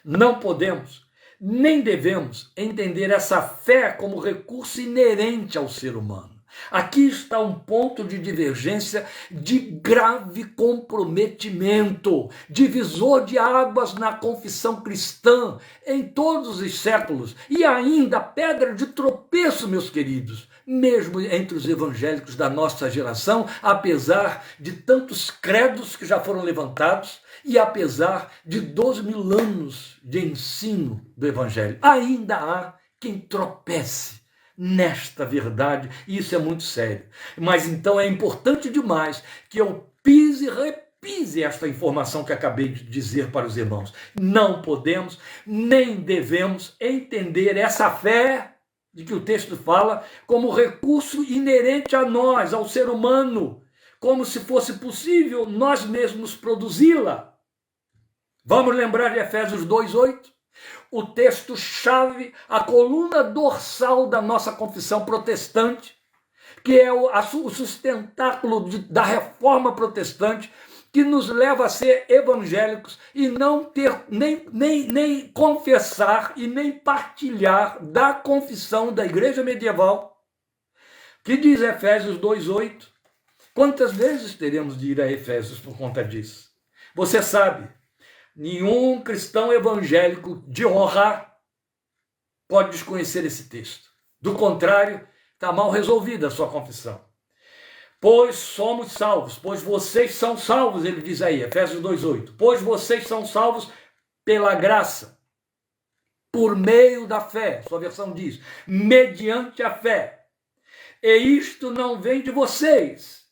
não podemos, nem devemos entender essa fé como recurso inerente ao ser humano. Aqui está um ponto de divergência de grave comprometimento, divisor de águas na confissão cristã em todos os séculos e ainda pedra de tropeço, meus queridos, mesmo entre os evangélicos da nossa geração, apesar de tantos credos que já foram levantados e apesar de 12.000 anos de ensino do evangelho, ainda há quem tropece nesta verdade, e isso é muito sério. Mas então é importante demais que eu pise e repise esta informação que acabei de dizer para os irmãos. Não podemos, nem devemos entender essa fé de que o texto fala como recurso inerente a nós, ao ser humano, como se fosse possível nós mesmos produzi-la. Vamos lembrar de Efésios 2:8? O texto-chave, a coluna dorsal da nossa confissão protestante, que é o sustentáculo da reforma protestante, que nos leva a ser evangélicos e não ter nem confessar e nem partilhar da confissão da igreja medieval, que diz Efésios 2:8. Quantas vezes teremos de ir a Efésios por conta disso? Você sabe, nenhum cristão evangélico de honra pode desconhecer esse texto. Do contrário, está mal resolvida a sua confissão. Pois somos salvos, pois vocês são salvos, ele diz aí, Efésios 2:8. Pois vocês são salvos pela graça, por meio da fé, sua versão diz, mediante a fé. E isto não vem de vocês,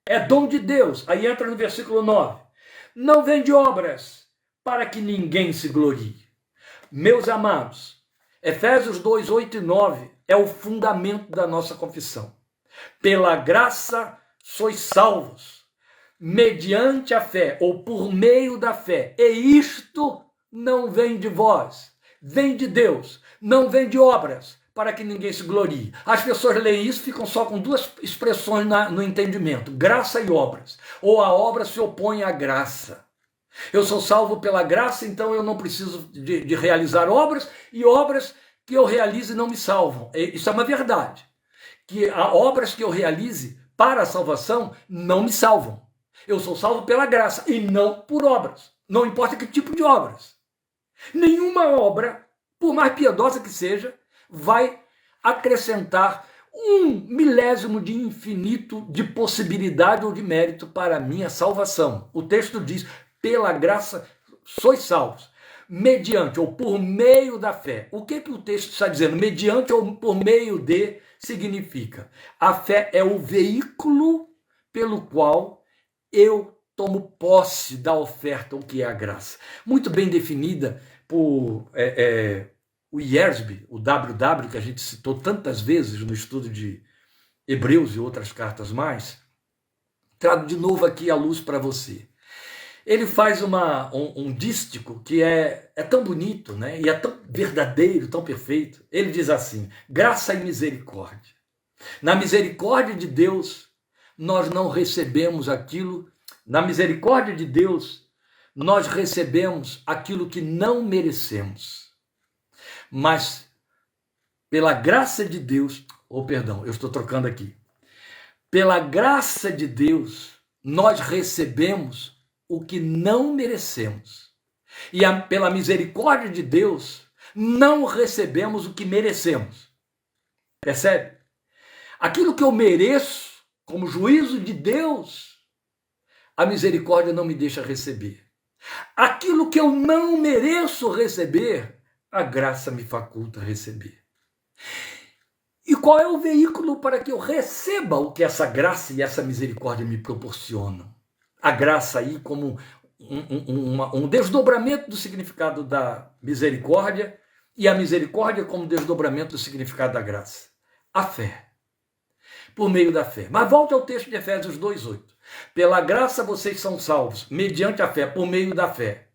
é dom de Deus. Aí entra no versículo 9. Não vem de obras, para que ninguém se glorie. Meus amados, Efésios 2:8 e 9 é o fundamento da nossa confissão. Pela graça sois salvos, mediante a fé, ou por meio da fé. E isto não vem de vós, vem de Deus, não vem de obras, para que ninguém se glorie. As pessoas leem isso e ficam só com duas expressões no entendimento, graça e obras. Ou a obra se opõe à graça. Eu sou salvo pela graça, então eu não preciso de realizar obras, e obras que eu realize não me salvam. Isso é uma verdade. Que obras que eu realize para a salvação não me salvam. Eu sou salvo pela graça e não por obras. Não importa que tipo de obras. Nenhuma obra, por mais piedosa que seja, vai acrescentar 1/1000 de infinito de possibilidade ou de mérito para a minha salvação. O texto diz, pela graça sois salvos, mediante ou por meio da fé. O que o texto está dizendo? Mediante ou por meio de significa. A fé é o veículo pelo qual eu tomo posse da oferta, o que é a graça. Muito bem definida por o Yersby, o WW, que a gente citou tantas vezes no estudo de Hebreus e outras cartas mais, trago de novo aqui a luz para você. Ele faz um dístico que é tão bonito, né? E é tão verdadeiro, tão perfeito. Ele diz assim: graça e misericórdia. Na misericórdia de Deus, nós não recebemos aquilo. Na misericórdia de Deus, nós recebemos aquilo que não merecemos. Mas, pela graça de Deus, perdão, eu estou trocando aqui. Pela graça de Deus, nós recebemos o que não merecemos. E pela misericórdia de Deus, não recebemos o que merecemos. Percebe? Aquilo que eu mereço, como juízo de Deus, a misericórdia não me deixa receber. Aquilo que eu não mereço receber, a graça me faculta receber. E qual é o veículo para que eu receba o que essa graça e essa misericórdia me proporcionam? A graça aí como um desdobramento do significado da misericórdia e a misericórdia como desdobramento do significado da graça. A fé. Por meio da fé. Mas volte ao texto de Efésios 2:8. Pela graça vocês são salvos, mediante a fé, por meio da fé.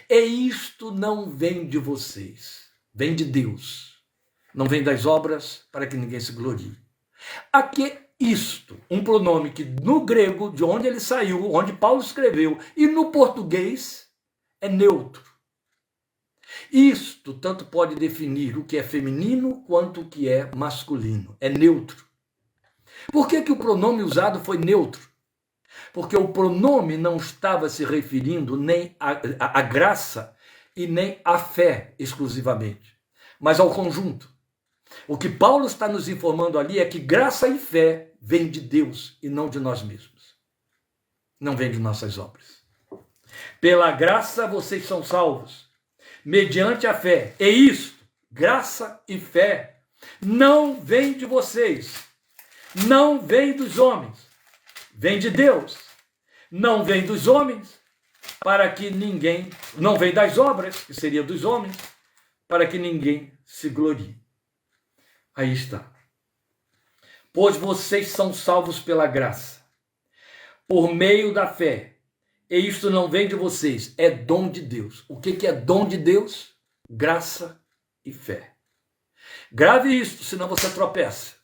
E isto não vem de vocês, vem de Deus. Não vem das obras para que ninguém se glorie. Aqui, isto, um pronome que no grego, de onde ele saiu, onde Paulo escreveu, e no português, é neutro. Isto tanto pode definir o que é feminino quanto o que é masculino. É neutro. Por que o pronome usado foi neutro? Porque o pronome não estava se referindo nem à graça e nem à fé exclusivamente, mas ao conjunto. O que Paulo está nos informando ali é que graça e fé vêm de Deus e não de nós mesmos. Não vem de nossas obras. Pela graça vocês são salvos, mediante a fé. E isto, graça e fé, não vem de vocês, não vem dos homens, vem de Deus. Não vem dos homens, para que ninguém, não vem das obras, que seria dos homens, para que ninguém se glorie. Aí está. Pois vocês são salvos pela graça, por meio da fé. E isto não vem de vocês, é dom de Deus. O que é dom de Deus? Graça e fé. Grave isso, senão você tropeça.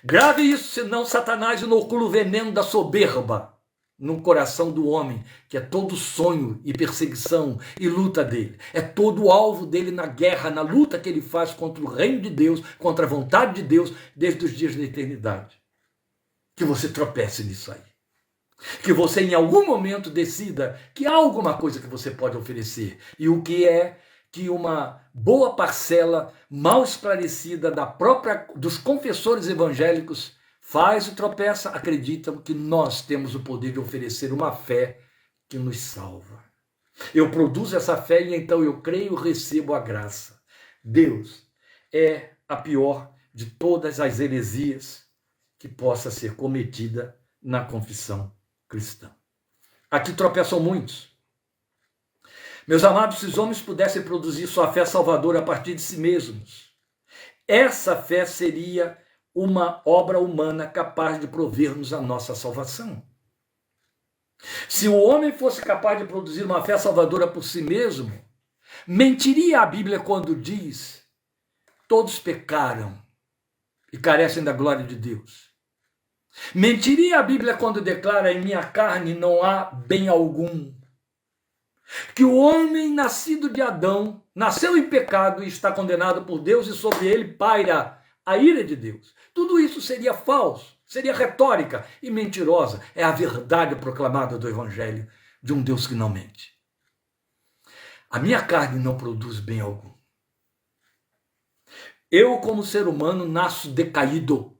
Grave isso, senão Satanás inocula o veneno da soberba no coração do homem, que é todo sonho e perseguição e luta dele. É todo o alvo dele na guerra, na luta que ele faz contra o reino de Deus, contra a vontade de Deus, desde os dias da eternidade. Que você tropece nisso aí. Que você em algum momento decida que há alguma coisa que você pode oferecer. E o que é que uma boa parcela mal esclarecida dos confessores evangélicos faz e tropeça, acreditam que nós temos o poder de oferecer uma fé que nos salva. Eu produzo essa fé e então eu creio e recebo a graça. Deus é a pior de todas as heresias que possa ser cometida na confissão cristã. Aqui tropeçam muitos. Meus amados, se os homens pudessem produzir sua fé salvadora a partir de si mesmos, essa fé seria uma obra humana capaz de prover-nos a nossa salvação. Se o homem fosse capaz de produzir uma fé salvadora por si mesmo, mentiria a Bíblia quando diz: todos pecaram e carecem da glória de Deus. Mentiria a Bíblia quando declara: em minha carne não há bem algum. Que o homem nascido de Adão nasceu em pecado e está condenado por Deus e sobre ele paira a ira de Deus. Tudo isso seria falso, seria retórica e mentirosa. É a verdade proclamada do Evangelho de um Deus que não mente. A minha carne não produz bem algum. Eu, como ser humano, nasço decaído.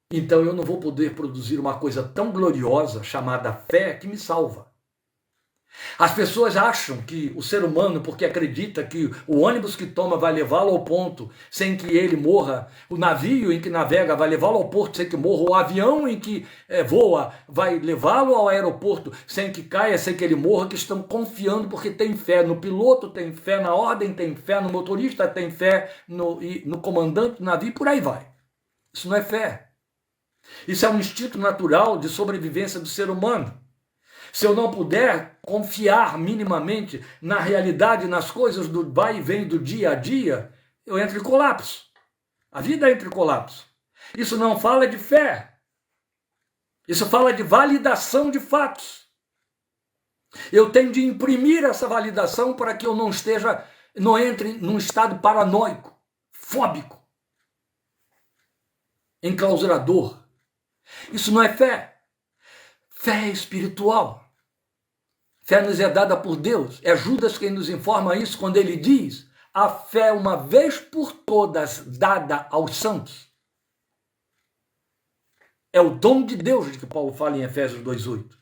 Então eu não vou poder produzir uma coisa tão gloriosa chamada fé que me salva. As pessoas acham que o ser humano, porque acredita que o ônibus que toma vai levá-lo ao ponto sem que ele morra, o navio em que navega vai levá-lo ao porto sem que morra, o avião em que voa vai levá-lo ao aeroporto sem que caia, sem que ele morra, que estão confiando porque tem fé no piloto, tem fé na ordem, tem fé no motorista, tem fé no comandante do navio, por aí vai. Isso não é fé. Isso é um instinto natural de sobrevivência do ser humano. Se eu não puder confiar minimamente na realidade, nas coisas do vai e vem do dia a dia, eu entro em colapso. A vida entra em colapso. Isso não fala de fé. Isso fala de validação de fatos. Eu tenho de imprimir essa validação para que eu não entre num estado paranoico, fóbico, enclausurador. Isso não é fé. Fé é espiritual. Fé nos é dada por Deus. É Judas quem nos informa isso quando ele diz: a fé uma vez por todas dada aos santos. É o dom de Deus de que Paulo fala em Efésios 2:8.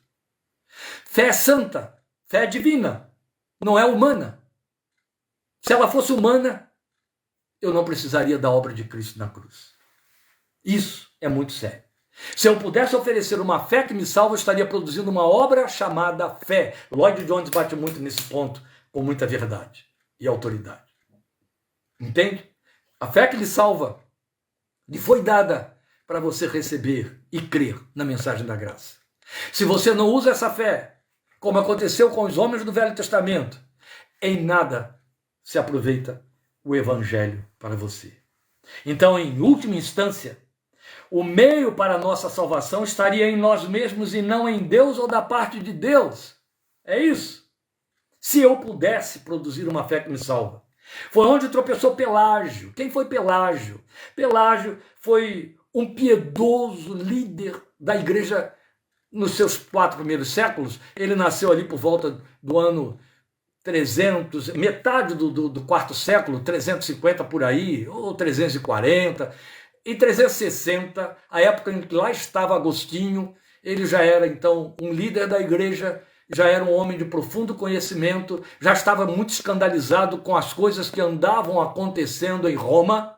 Fé é santa, fé é divina, não é humana. Se ela fosse humana, eu não precisaria da obra de Cristo na cruz. Isso é muito sério. Se eu pudesse oferecer uma fé que me salva, eu estaria produzindo uma obra chamada fé. Lloyd Jones bate muito nesse ponto, com muita verdade e autoridade. Entende? A fé que lhe salva lhe foi dada para você receber e crer na mensagem da graça. Se você não usa essa fé, como aconteceu com os homens do Velho Testamento, em nada se aproveita o Evangelho para você. Então, em última instância, o meio para a nossa salvação estaria em nós mesmos e não em Deus ou da parte de Deus. É isso. Se eu pudesse produzir uma fé que me salva. Foi onde tropeçou Pelágio. Quem foi Pelágio? Pelágio foi um piedoso líder da igreja nos seus 4 primeiros séculos. Ele nasceu ali por volta do ano 300, metade do quarto século, 350 por aí, ou 340. Em 360, a época em que lá estava Agostinho, ele já era então um líder da igreja, já era um homem de profundo conhecimento, já estava muito escandalizado com as coisas que andavam acontecendo em Roma.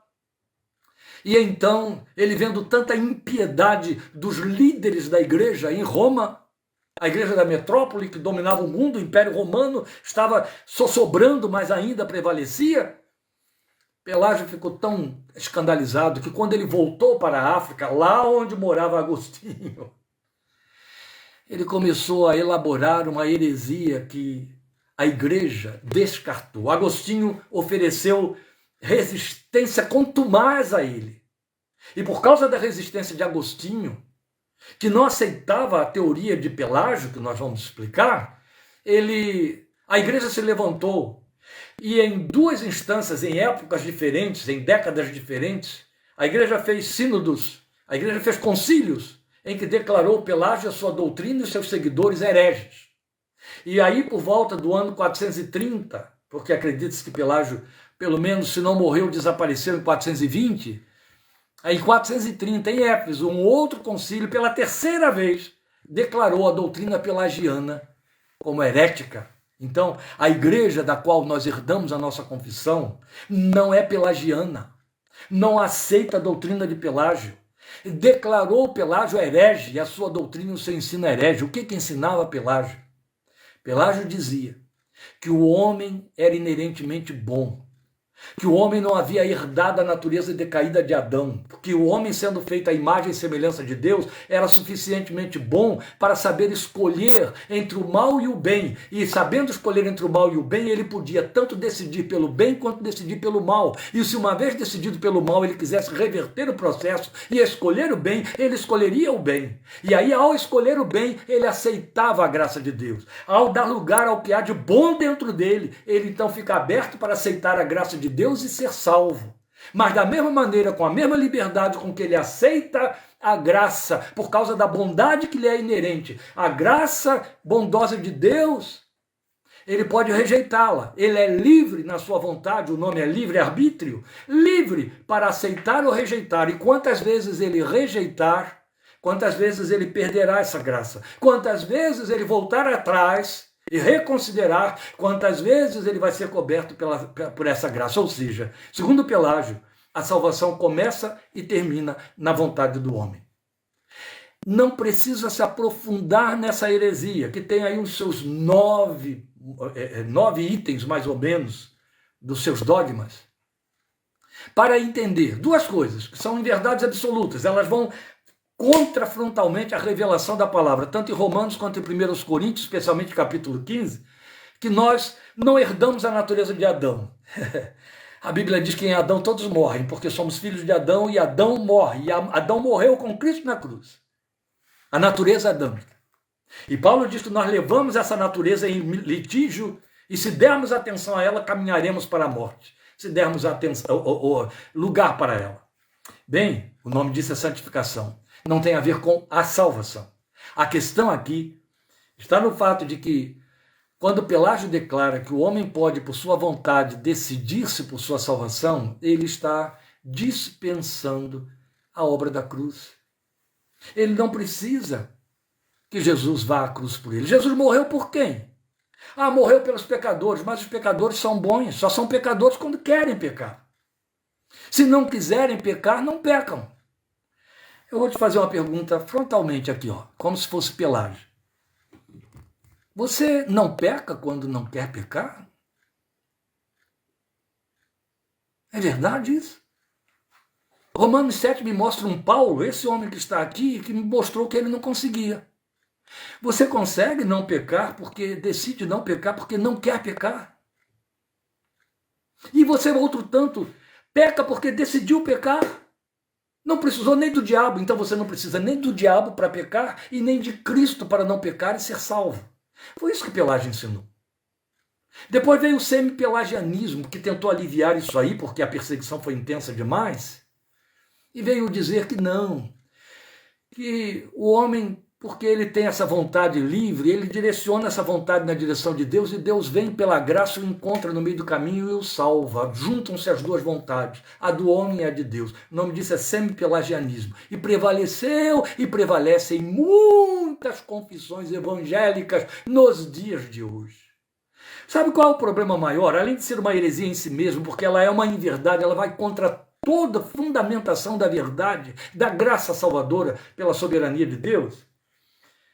E então, ele vendo tanta impiedade dos líderes da igreja em Roma, a igreja da metrópole que dominava o mundo, o Império Romano estava sossobrando, mas ainda prevalecia. Pelágio ficou tão escandalizado que quando ele voltou para a África, lá onde morava Agostinho, ele começou a elaborar uma heresia que a igreja descartou. Agostinho ofereceu resistência contumaz a ele. E por causa da resistência de Agostinho, que não aceitava a teoria de Pelágio, que nós vamos explicar, a igreja se levantou. E em 2 instâncias, em épocas diferentes, em décadas diferentes, a igreja fez sínodos, a igreja fez concílios, em que declarou Pelágio a sua doutrina e seus seguidores hereges. E aí, por volta do ano 430, porque acredita-se que Pelágio, pelo menos, se não morreu, desapareceu em 420, em 430, em Éfeso, um outro concílio, pela 3ª vez, declarou a doutrina pelagiana como herética. Então, a igreja da qual nós herdamos a nossa confissão não é pelagiana, não aceita a doutrina de Pelágio. Declarou Pelágio herege e a sua doutrina, o seu ensino herege. O que ensinava Pelágio? Pelágio dizia que o homem era inerentemente bom, que o homem não havia herdado a natureza decaída de Adão, porque o homem, sendo feito à imagem e semelhança de Deus, era suficientemente bom para saber escolher entre o mal e o bem, e sabendo escolher entre o mal e o bem, ele podia tanto decidir pelo bem quanto decidir pelo mal, e se uma vez decidido pelo mal ele quisesse reverter o processo e escolher o bem, ele escolheria o bem, e aí ao escolher o bem, ele aceitava a graça de Deus, ao dar lugar ao que há de bom dentro dele, ele então fica aberto para aceitar a graça de Deus e ser salvo. Mas da mesma maneira, com a mesma liberdade com que ele aceita a graça, por causa da bondade que lhe é inerente, a graça bondosa de Deus, ele pode rejeitá-la. Ele é livre na sua vontade, o nome é livre-arbítrio, livre para aceitar ou rejeitar. E quantas vezes ele rejeitar, quantas vezes ele perderá essa graça, quantas vezes ele voltar atrás e reconsiderar, quantas vezes ele vai ser coberto por essa graça. Ou seja, segundo Pelágio, a salvação começa e termina na vontade do homem. Não precisa se aprofundar nessa heresia, que tem aí os seus 9 itens, mais ou menos, dos seus dogmas, para entender 2 coisas, que são verdades absolutas. Elas vão contrafrontalmente à revelação da palavra, tanto em Romanos quanto em 1 Coríntios, especialmente capítulo 15, que nós não herdamos a natureza de Adão. A Bíblia diz que em Adão todos morrem, porque somos filhos de Adão e Adão morre. E Adão morreu com Cristo na cruz. A natureza adâmica. E Paulo diz que nós levamos essa natureza em litígio e se dermos atenção a ela, caminharemos para a morte. Se dermos atenção, lugar para ela. Bem, o nome disso é santificação. Não tem a ver com a salvação. A questão aqui está no fato de que quando Pelágio declara que o homem pode, por sua vontade, decidir-se por sua salvação, ele está dispensando a obra da cruz. Ele não precisa que Jesus vá à cruz por ele. Jesus morreu por quem? Morreu pelos pecadores, mas os pecadores são bons, só são pecadores quando querem pecar. Se não quiserem pecar, não pecam. Eu vou te fazer uma pergunta frontalmente aqui, como se fosse Pelágio. Você não peca quando não quer pecar? É verdade isso? Romanos 7 me mostra um Paulo, esse homem que está aqui, que me mostrou que ele não conseguia. Você consegue não pecar porque decide não pecar porque não quer pecar? E você, outro tanto, peca porque decidiu pecar? Não precisou nem do diabo, então você não precisa nem do diabo para pecar e nem de Cristo para não pecar e ser salvo. Foi isso que Pelágio ensinou. Depois veio o semi-pelagianismo, que tentou aliviar isso aí, porque a perseguição foi intensa demais, e veio dizer que não, que o homem, porque ele tem essa vontade livre, ele direciona essa vontade na direção de Deus, e Deus vem pela graça, o encontra no meio do caminho e o salva. Juntam-se as duas vontades, a do homem e a de Deus. O nome disso é semi-pelagianismo. E prevaleceu e prevalece em muitas confissões evangélicas nos dias de hoje. Sabe qual é o problema maior? Além de ser uma heresia em si mesmo, porque ela é uma inverdade, ela vai contra toda a fundamentação da verdade, da graça salvadora pela soberania de Deus,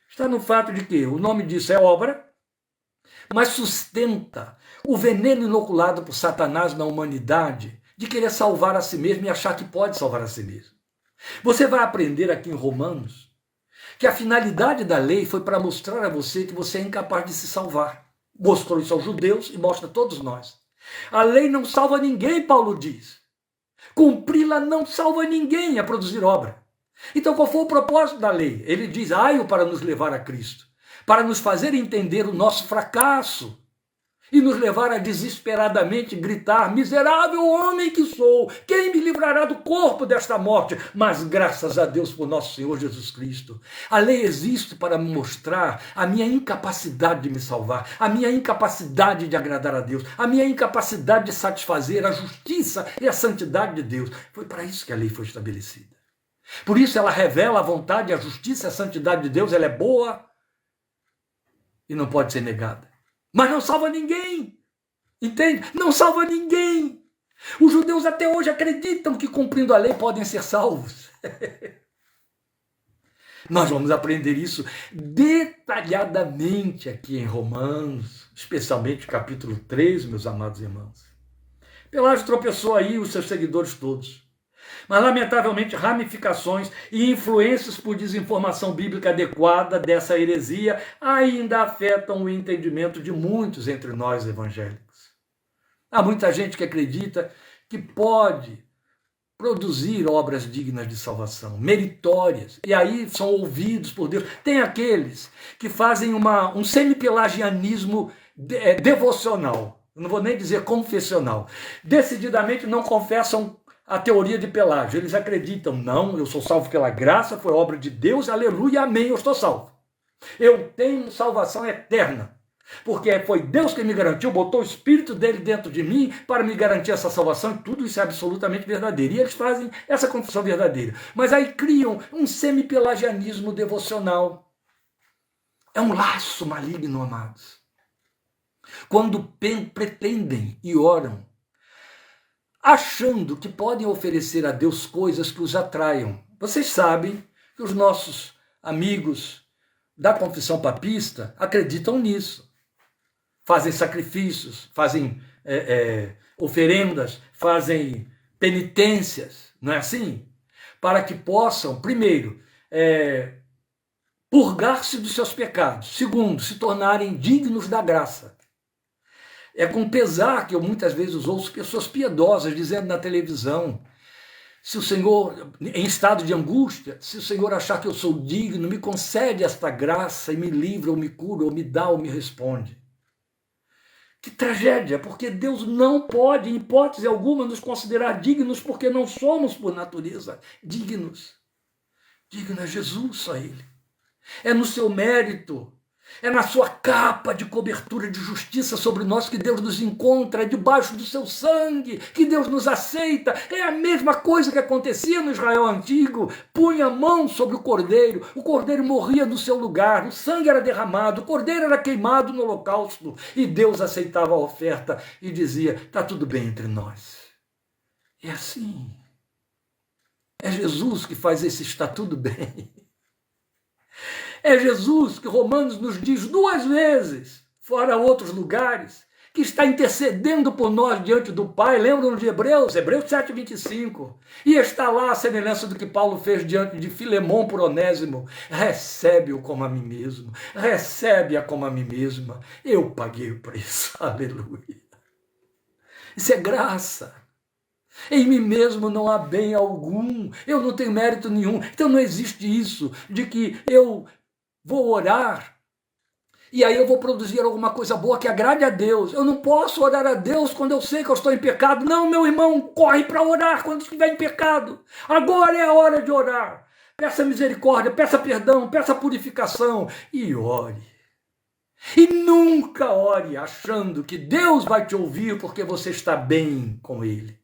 está no fato de que o nome disso é obra, mas sustenta o veneno inoculado por Satanás na humanidade de querer salvar a si mesmo e achar que pode salvar a si mesmo. Você vai aprender aqui em Romanos que a finalidade da lei foi para mostrar a você que você é incapaz de se salvar. Mostrou isso aos judeus e mostra a todos nós. A lei não salva ninguém, Paulo diz. Cumpri-la não salva ninguém a produzir obra. Então, qual foi o propósito da lei? Ele diz, para nos levar a Cristo, para nos fazer entender o nosso fracasso e nos levar a desesperadamente gritar, miserável homem que sou, quem me livrará do corpo desta morte? Mas graças a Deus por nosso Senhor Jesus Cristo. A lei existe para me mostrar a minha incapacidade de me salvar, a minha incapacidade de agradar a Deus, a minha incapacidade de satisfazer a justiça e a santidade de Deus. Foi para isso que a lei foi estabelecida. Por isso ela revela a vontade, a justiça, a santidade de Deus, ela é boa e não pode ser negada. Mas não salva ninguém, entende? Não salva ninguém. Os judeus até hoje acreditam que cumprindo a lei podem ser salvos. Nós vamos aprender isso detalhadamente aqui em Romanos, especialmente capítulo 3, meus amados irmãos. Pelágio tropeçou aí os seus seguidores todos. Mas, lamentavelmente, ramificações e influências por desinformação bíblica adequada dessa heresia ainda afetam o entendimento de muitos entre nós evangélicos. Há muita gente que acredita que pode produzir obras dignas de salvação, meritórias, e aí são ouvidos por Deus. Tem aqueles que fazem um semi-pelagianismo devocional, não vou nem dizer confessional, decididamente não confessam a teoria de Pelágio. Eles acreditam, não, eu sou salvo pela graça, foi obra de Deus, aleluia, amém, eu estou salvo. Eu tenho salvação eterna, porque foi Deus que me garantiu, botou o Espírito dele dentro de mim para me garantir essa salvação, e tudo isso é absolutamente verdadeiro. E eles fazem essa confissão verdadeira. Mas aí criam um semi-pelagianismo devocional. É um laço maligno, amados. Quando pretendem e oram, achando que podem oferecer a Deus coisas que os atraiam. Vocês sabem que os nossos amigos da confissão papista acreditam nisso. Fazem sacrifícios, fazem oferendas, fazem penitências, não é assim? Para que possam, primeiro, purgar-se dos seus pecados. Segundo, se tornarem dignos da graça. É com pesar que eu muitas vezes ouço pessoas piedosas dizendo na televisão: se o Senhor, em estado de angústia, se o Senhor achar que eu sou digno, me concede esta graça e me livra, ou me cura, ou me dá, ou me responde. Que tragédia, porque Deus não pode, em hipótese alguma, nos considerar dignos, porque não somos, por natureza, dignos. Digno é Jesus, só Ele. É no seu mérito, é na sua capa de cobertura de justiça sobre nós que Deus nos encontra, é debaixo do seu sangue que Deus nos aceita. É a mesma coisa que acontecia no Israel antigo. Punha a mão sobre o cordeiro morria no seu lugar, o sangue era derramado, o cordeiro era queimado no holocausto, e Deus aceitava a oferta e dizia: está tudo bem entre nós. É assim. É Jesus que faz esse está tudo bem. É Jesus que Romanos nos diz 2 vezes, fora outros lugares, que está intercedendo por nós diante do Pai. Lembram de Hebreus 7,25. E está lá a semelhança do que Paulo fez diante de Filemão por Onésimo. Recebe-o como a mim mesmo, recebe-a como a mim mesma. Eu paguei o preço, aleluia. Isso é graça. Em mim mesmo não há bem algum, eu não tenho mérito nenhum. Então não existe isso de que eu vou orar e aí eu vou produzir alguma coisa boa que agrade a Deus. Eu não posso orar a Deus quando eu sei que eu estou em pecado. Não, meu irmão, corre para orar quando estiver em pecado. Agora é a hora de orar. Peça misericórdia, peça perdão, peça purificação e ore. E nunca ore achando que Deus vai te ouvir porque você está bem com Ele.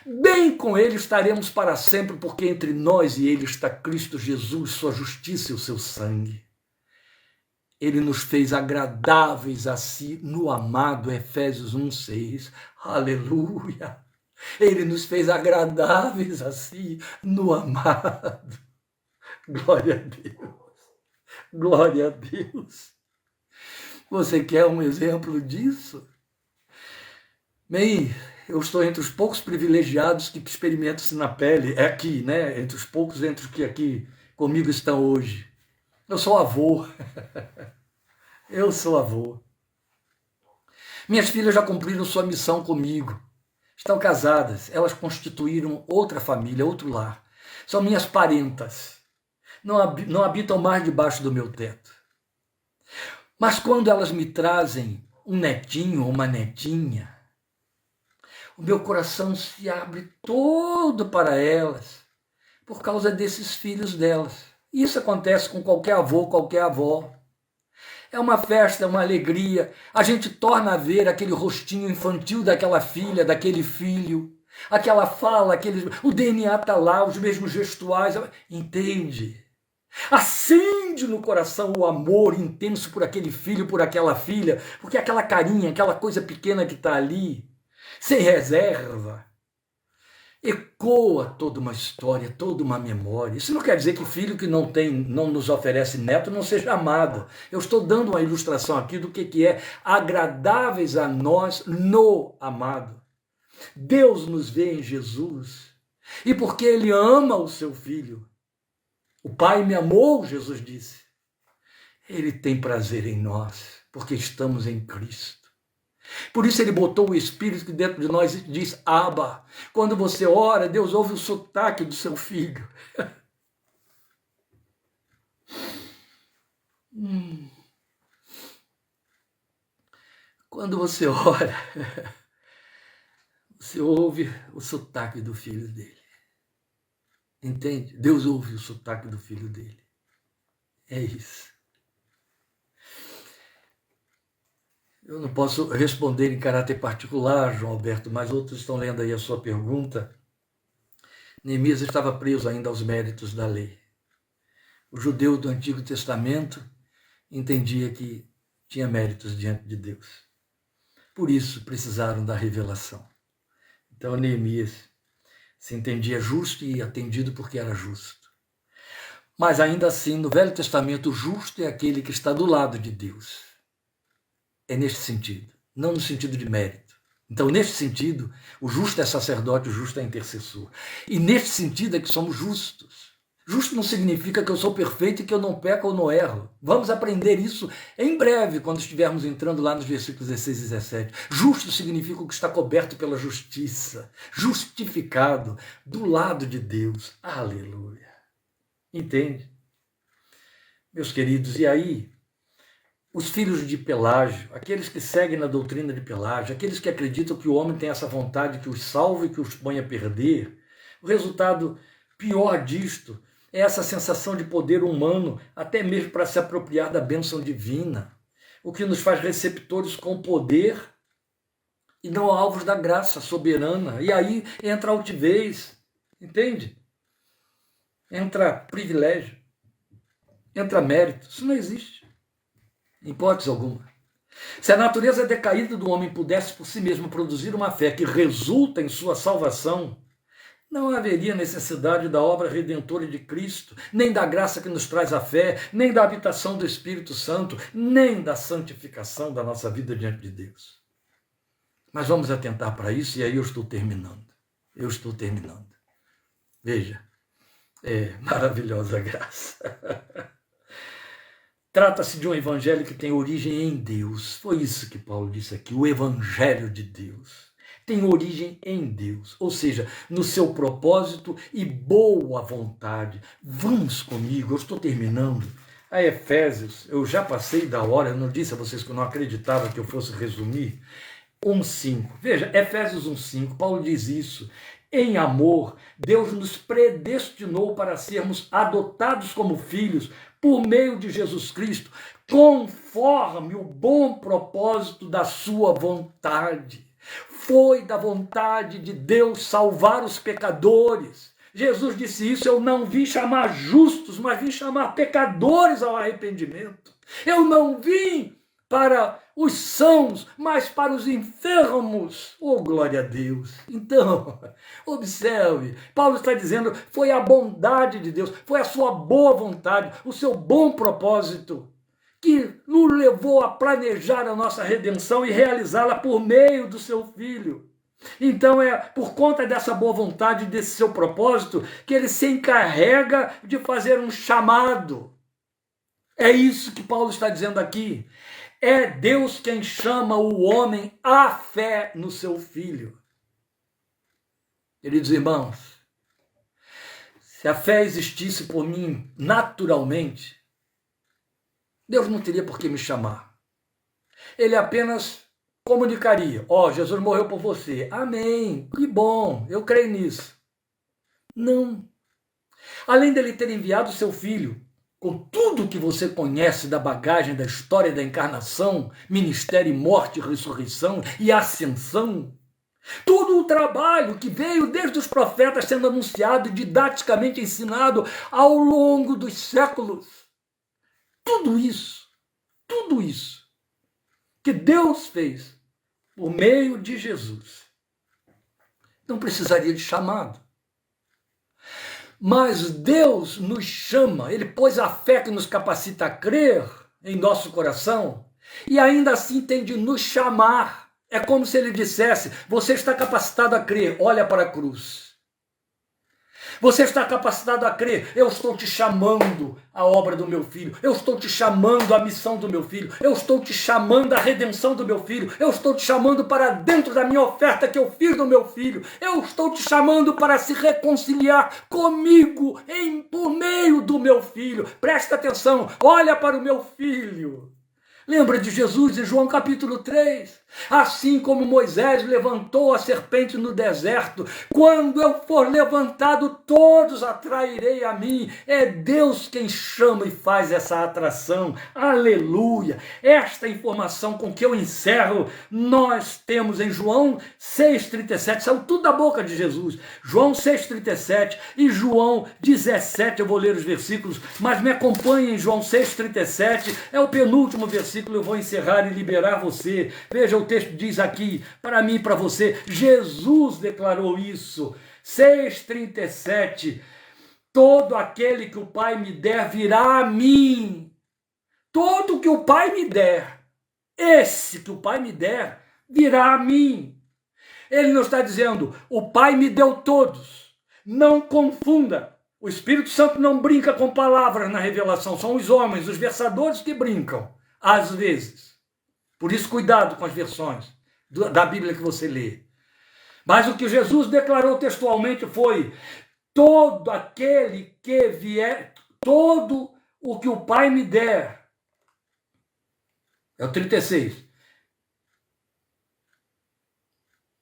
Bem com Ele estaremos para sempre, porque entre nós e Ele está Cristo Jesus, sua justiça e o seu sangue. Ele nos fez agradáveis a si no amado, Efésios 1,6. Aleluia! Ele nos fez agradáveis a si no amado. Glória a Deus! Glória a Deus! Você quer um exemplo disso? Bem, eu estou entre os poucos privilegiados que experimentam isso na pele, é aqui, né? Entre os poucos, entre os que aqui comigo estão hoje. Eu sou avô. Eu sou avô. Minhas filhas já cumpriram sua missão comigo. Estão casadas, elas constituíram outra família, outro lar. São minhas parentas. Não habitam mais debaixo do meu teto. Mas quando elas me trazem um netinho ou uma netinha, o meu coração se abre todo para elas, por causa desses filhos delas. Isso acontece com qualquer avô, qualquer avó. É uma festa, é uma alegria. A gente torna a ver aquele rostinho infantil daquela filha, daquele filho, aquela fala, o DNA está lá, os mesmos gestuais. Entende? Acende no coração o amor intenso por aquele filho, por aquela filha, porque aquela carinha, aquela coisa pequena que está ali, sem reserva, ecoa toda uma história, toda uma memória. Isso não quer dizer que filho que não nos oferece neto não seja amado. Eu estou dando uma ilustração aqui do que é agradáveis a nós no amado. Deus nos vê em Jesus, e porque Ele ama o seu filho, o Pai me amou, Jesus disse, Ele tem prazer em nós, porque estamos em Cristo. Por isso Ele botou o Espírito que dentro de nós e diz, Abba. Quando você ora, Deus ouve o sotaque do seu filho. Quando você ora, você ouve o sotaque do filho dele. Entende? Deus ouve o sotaque do filho dele. É isso. Eu não posso responder em caráter particular, João Alberto, mas outros estão lendo aí a sua pergunta. Neemias estava preso ainda aos méritos da lei. O judeu do Antigo Testamento entendia que tinha méritos diante de Deus. Por isso precisaram da revelação. Então Neemias se entendia justo e atendido porque era justo. Mas ainda assim, no Velho Testamento, o justo é aquele que está do lado de Deus. É neste sentido, não no sentido de mérito. Então, neste sentido, o justo é sacerdote, o justo é intercessor. E neste sentido é que somos justos. Justo não significa que eu sou perfeito e que eu não peco ou não erro. Vamos aprender isso em breve, quando estivermos entrando lá nos versículos 16 e 17. Justo significa o que está coberto pela justiça, justificado do lado de Deus. Aleluia. Entende? Meus queridos, e aí, os filhos de Pelágio, aqueles que seguem na doutrina de Pelágio, aqueles que acreditam que o homem tem essa vontade que os salva e que os põe a perder, o resultado pior disto é essa sensação de poder humano, até mesmo para se apropriar da bênção divina, o que nos faz receptores com poder e não alvos da graça soberana. E aí entra altivez, entende? Entra privilégio, entra mérito. Isso não existe, em hipótese alguma. Se a natureza decaída do homem pudesse por si mesmo produzir uma fé que resulta em sua salvação, não haveria necessidade da obra redentora de Cristo, nem da graça que nos traz a fé, nem da habitação do Espírito Santo, nem da santificação da nossa vida diante de Deus. Mas vamos atentar para isso, e aí eu estou terminando. Veja, é maravilhosa a graça. Trata-se de um evangelho que tem origem em Deus. Foi isso que Paulo disse aqui, o evangelho de Deus. Tem origem em Deus, ou seja, no seu propósito e boa vontade. Vamos comigo, eu estou terminando. A Efésios, eu já passei da hora, eu não disse a vocês que eu não acreditava que eu fosse resumir. 1,5. Veja, Efésios 1,5, Paulo diz isso. Em amor, Deus nos predestinou para sermos adotados como filhos por meio de Jesus Cristo, conforme o bom propósito da sua vontade. Foi da vontade de Deus salvar os pecadores. Jesus disse isso: eu não vim chamar justos, mas vim chamar pecadores ao arrependimento. Eu não vim para os sãos, mas para os enfermos. Oh, glória a Deus! Então, observe, Paulo está dizendo, foi a bondade de Deus, foi a sua boa vontade, o seu bom propósito, que nos levou a planejar a nossa redenção e realizá-la por meio do seu Filho. Então é por conta dessa boa vontade, desse seu propósito, que ele se encarrega de fazer um chamado. É isso que Paulo está dizendo aqui. É Deus quem chama o homem à fé no seu Filho. Queridos irmãos, se a fé existisse por mim naturalmente, Deus não teria por que me chamar. Ele apenas comunicaria: ó, Jesus morreu por você. Amém, que bom, eu creio nisso. Não. Além dele ter enviado o seu Filho, com tudo que você conhece da bagagem da história da encarnação, ministério, morte, ressurreição e ascensão, todo o trabalho que veio desde os profetas sendo anunciado e didaticamente ensinado ao longo dos séculos, tudo isso que Deus fez por meio de Jesus, não precisaria de chamado. Mas Deus nos chama, Ele pôs a fé que nos capacita a crer em nosso coração, e ainda assim tem de nos chamar. É como se Ele dissesse: você está capacitado a crer, olha para a cruz. Você está capacitado a crer, eu estou te chamando à obra do meu Filho, eu estou te chamando à missão do meu Filho, eu estou te chamando à redenção do meu Filho, eu estou te chamando para dentro da minha oferta que eu fiz no meu Filho, eu estou te chamando para se reconciliar comigo por meio do meu Filho. Presta atenção, olha para o meu Filho. Lembra de Jesus em João capítulo 3? Assim como Moisés levantou a serpente no deserto, quando eu for levantado, todos atrairei a mim. É Deus quem chama e faz essa atração. Aleluia! Esta informação com que eu encerro, nós temos em João 6,37, saiu tudo da boca de Jesus. João 6,37 e João 17, eu vou ler os versículos, mas me acompanhe em João 6,37, é o penúltimo versículo, eu vou encerrar e liberar você. Veja, o texto diz aqui, para mim e para você, Jesus declarou isso, 6,37, todo aquele que o Pai me der virá a mim, todo que o Pai me der, esse que o Pai me der, virá a mim. Ele não está dizendo, o Pai me deu todos, não confunda, O Espírito Santo não brinca com palavras na revelação, são os homens, os versadores que brincam, às vezes. Por isso, cuidado com as versões da Bíblia que você lê. Mas o que Jesus declarou textualmente foi: todo aquele que vier, todo o que o Pai me der. É o 36.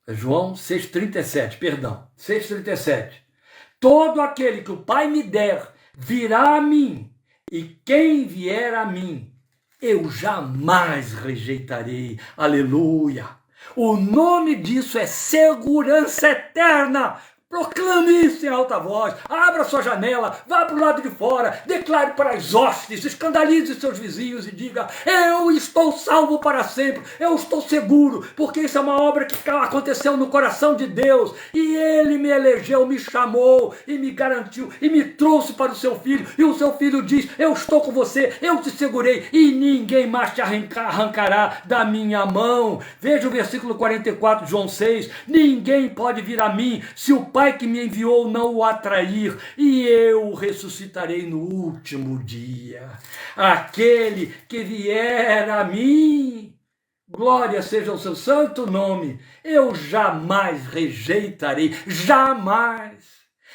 É João 6,37, perdão. 6,37. Todo aquele que o Pai me der virá a mim, e quem vier a mim, eu jamais rejeitarei. Aleluia! O nome disso é segurança eterna. Proclame isso em alta voz, abra sua janela, vá para o lado de fora, declare para as hostes, escandalize seus vizinhos e diga: eu estou salvo para sempre, eu estou seguro, porque isso é uma obra que aconteceu no coração de Deus, e Ele me elegeu, me chamou, e me garantiu, e me trouxe para o seu filho, e o seu filho diz: eu estou com você, eu te segurei, e ninguém mais te arrancará da minha mão. Veja o versículo 44 de João 6, ninguém pode vir a mim, se o Pai que me enviou não o atrair, e eu o ressuscitarei no último dia. Aquele que vier a mim, glória seja o seu santo nome, eu jamais rejeitarei, jamais.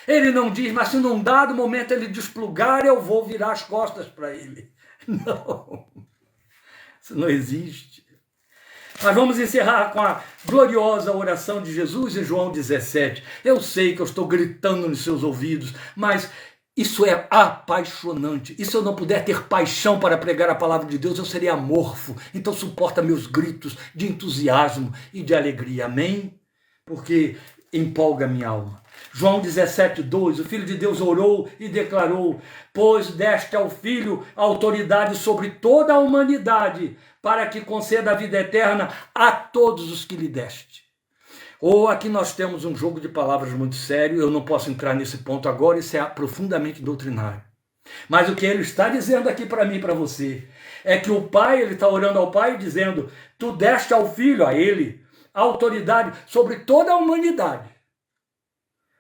Ele não diz: mas se num dado momento ele desplugar, eu vou virar as costas para ele. Não, isso não existe. Mas vamos encerrar com a gloriosa oração de Jesus em João 17. Eu sei que eu estou gritando nos seus ouvidos, mas isso é apaixonante. E se eu não puder ter paixão para pregar a palavra de Deus, eu serei amorfo. Então suporta meus gritos de entusiasmo e de alegria. Amém? Porque empolga minha alma. João 17:2, o Filho de Deus orou e declarou: pois deste ao Filho autoridade sobre toda a humanidade, para que conceda a vida eterna a todos os que lhe deste. Ou aqui nós temos um jogo de palavras muito sério, eu não posso entrar nesse ponto agora, isso é profundamente doutrinário. Mas o que ele está dizendo aqui para mim e para você, é que o Pai, ele está orando ao Pai dizendo: tu deste ao Filho, a ele, a autoridade sobre toda a humanidade,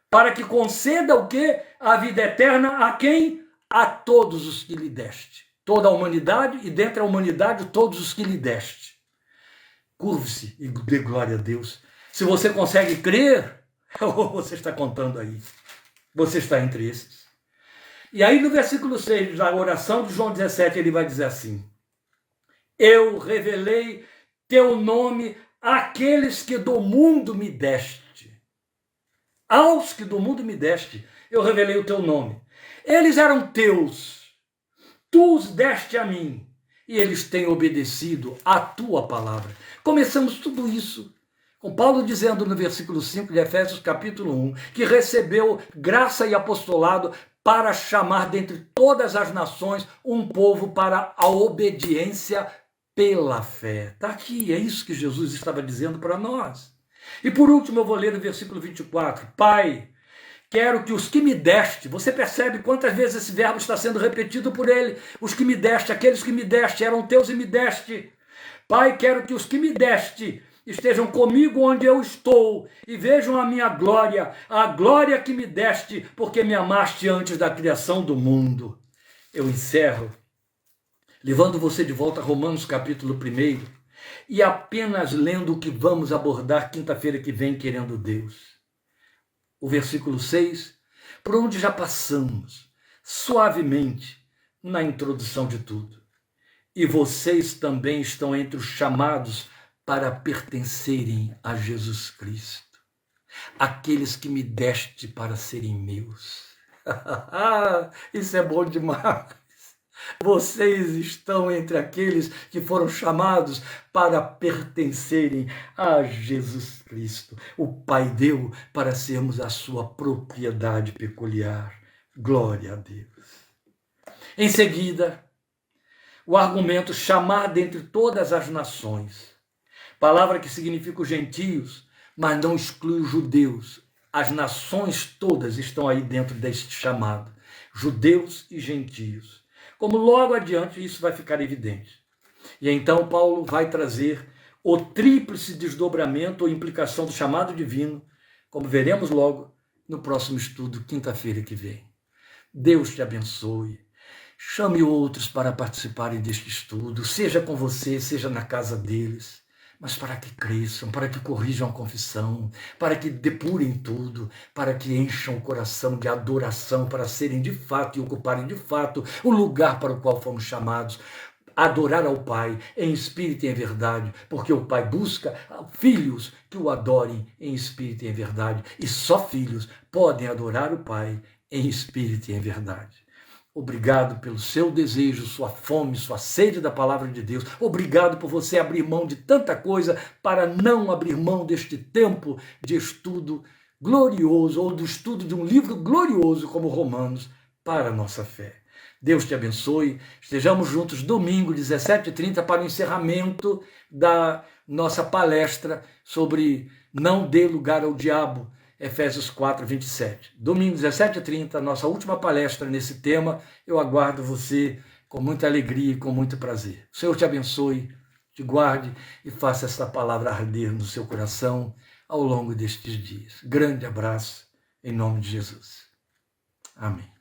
para que conceda o quê? A vida eterna a quem? A todos os que lhe deste. Toda a humanidade, e dentre a humanidade todos os que lhe deste. Curve-se e dê glória a Deus. Se você consegue crer, você está contando aí. Você está entre esses. E aí no versículo 6 da oração de João 17, ele vai dizer assim: eu revelei teu nome àqueles que do mundo me deste. Aos que do mundo me deste, eu revelei o teu nome. Eles eram teus, tu os deste a mim, e eles têm obedecido à tua palavra. Começamos tudo isso com Paulo dizendo no versículo 5 de Efésios capítulo 1, que recebeu graça e apostolado para chamar dentre todas as nações um povo para a obediência pela fé. Está aqui, é isso que Jesus estava dizendo para nós. E por último eu vou ler o versículo 24. Pai, quero que os que me deste, você percebe quantas vezes esse verbo está sendo repetido por ele? Os que me deste, aqueles que me deste, eram teus e me deste. Pai, quero que os que me deste estejam comigo onde eu estou e vejam a minha glória, a glória que me deste, porque me amaste antes da criação do mundo. Eu encerro levando você de volta a Romanos capítulo 1, e apenas lendo o que vamos abordar quinta-feira que vem, querendo Deus. O versículo 6, por onde já passamos, suavemente, na introdução de tudo. E vocês também estão entre os chamados para pertencerem a Jesus Cristo, aqueles que me deste para serem meus. Isso é bom demais. Vocês estão entre aqueles que foram chamados para pertencerem a Jesus Cristo. O Pai deu para sermos a sua propriedade peculiar. Glória a Deus. Em seguida, o argumento chamar dentre todas as nações. Palavra que significa os gentios, mas não exclui os judeus. As nações todas estão aí dentro deste chamado. Judeus e gentios. Como logo adiante isso vai ficar evidente. E então Paulo vai trazer o tríplice desdobramento ou implicação do chamado divino, como veremos logo no próximo estudo, quinta-feira que vem. Deus te abençoe. Chame outros para participarem deste estudo, seja com você, seja na casa deles, mas para que cresçam, para que corrijam a confissão, para que depurem tudo, para que encham o coração de adoração, para serem de fato e ocuparem de fato o lugar para o qual fomos chamados. Adorar ao Pai em espírito e em verdade, porque o Pai busca filhos que o adorem em espírito e em verdade, e só filhos podem adorar o Pai em espírito e em verdade. Obrigado pelo seu desejo, sua fome, sua sede da palavra de Deus. Obrigado por você abrir mão de tanta coisa para não abrir mão deste tempo de estudo glorioso, ou do estudo de um livro glorioso como Romanos, para a nossa fé. Deus te abençoe. Estejamos juntos domingo, 17h30, para o encerramento da nossa palestra sobre não dê lugar ao diabo, Efésios 4, 27. Domingo, 17h30, nossa última palestra nesse tema. Eu aguardo você com muita alegria e com muito prazer. O Senhor te abençoe, te guarde e faça essa palavra arder no seu coração ao longo destes dias. Grande abraço, em nome de Jesus. Amém.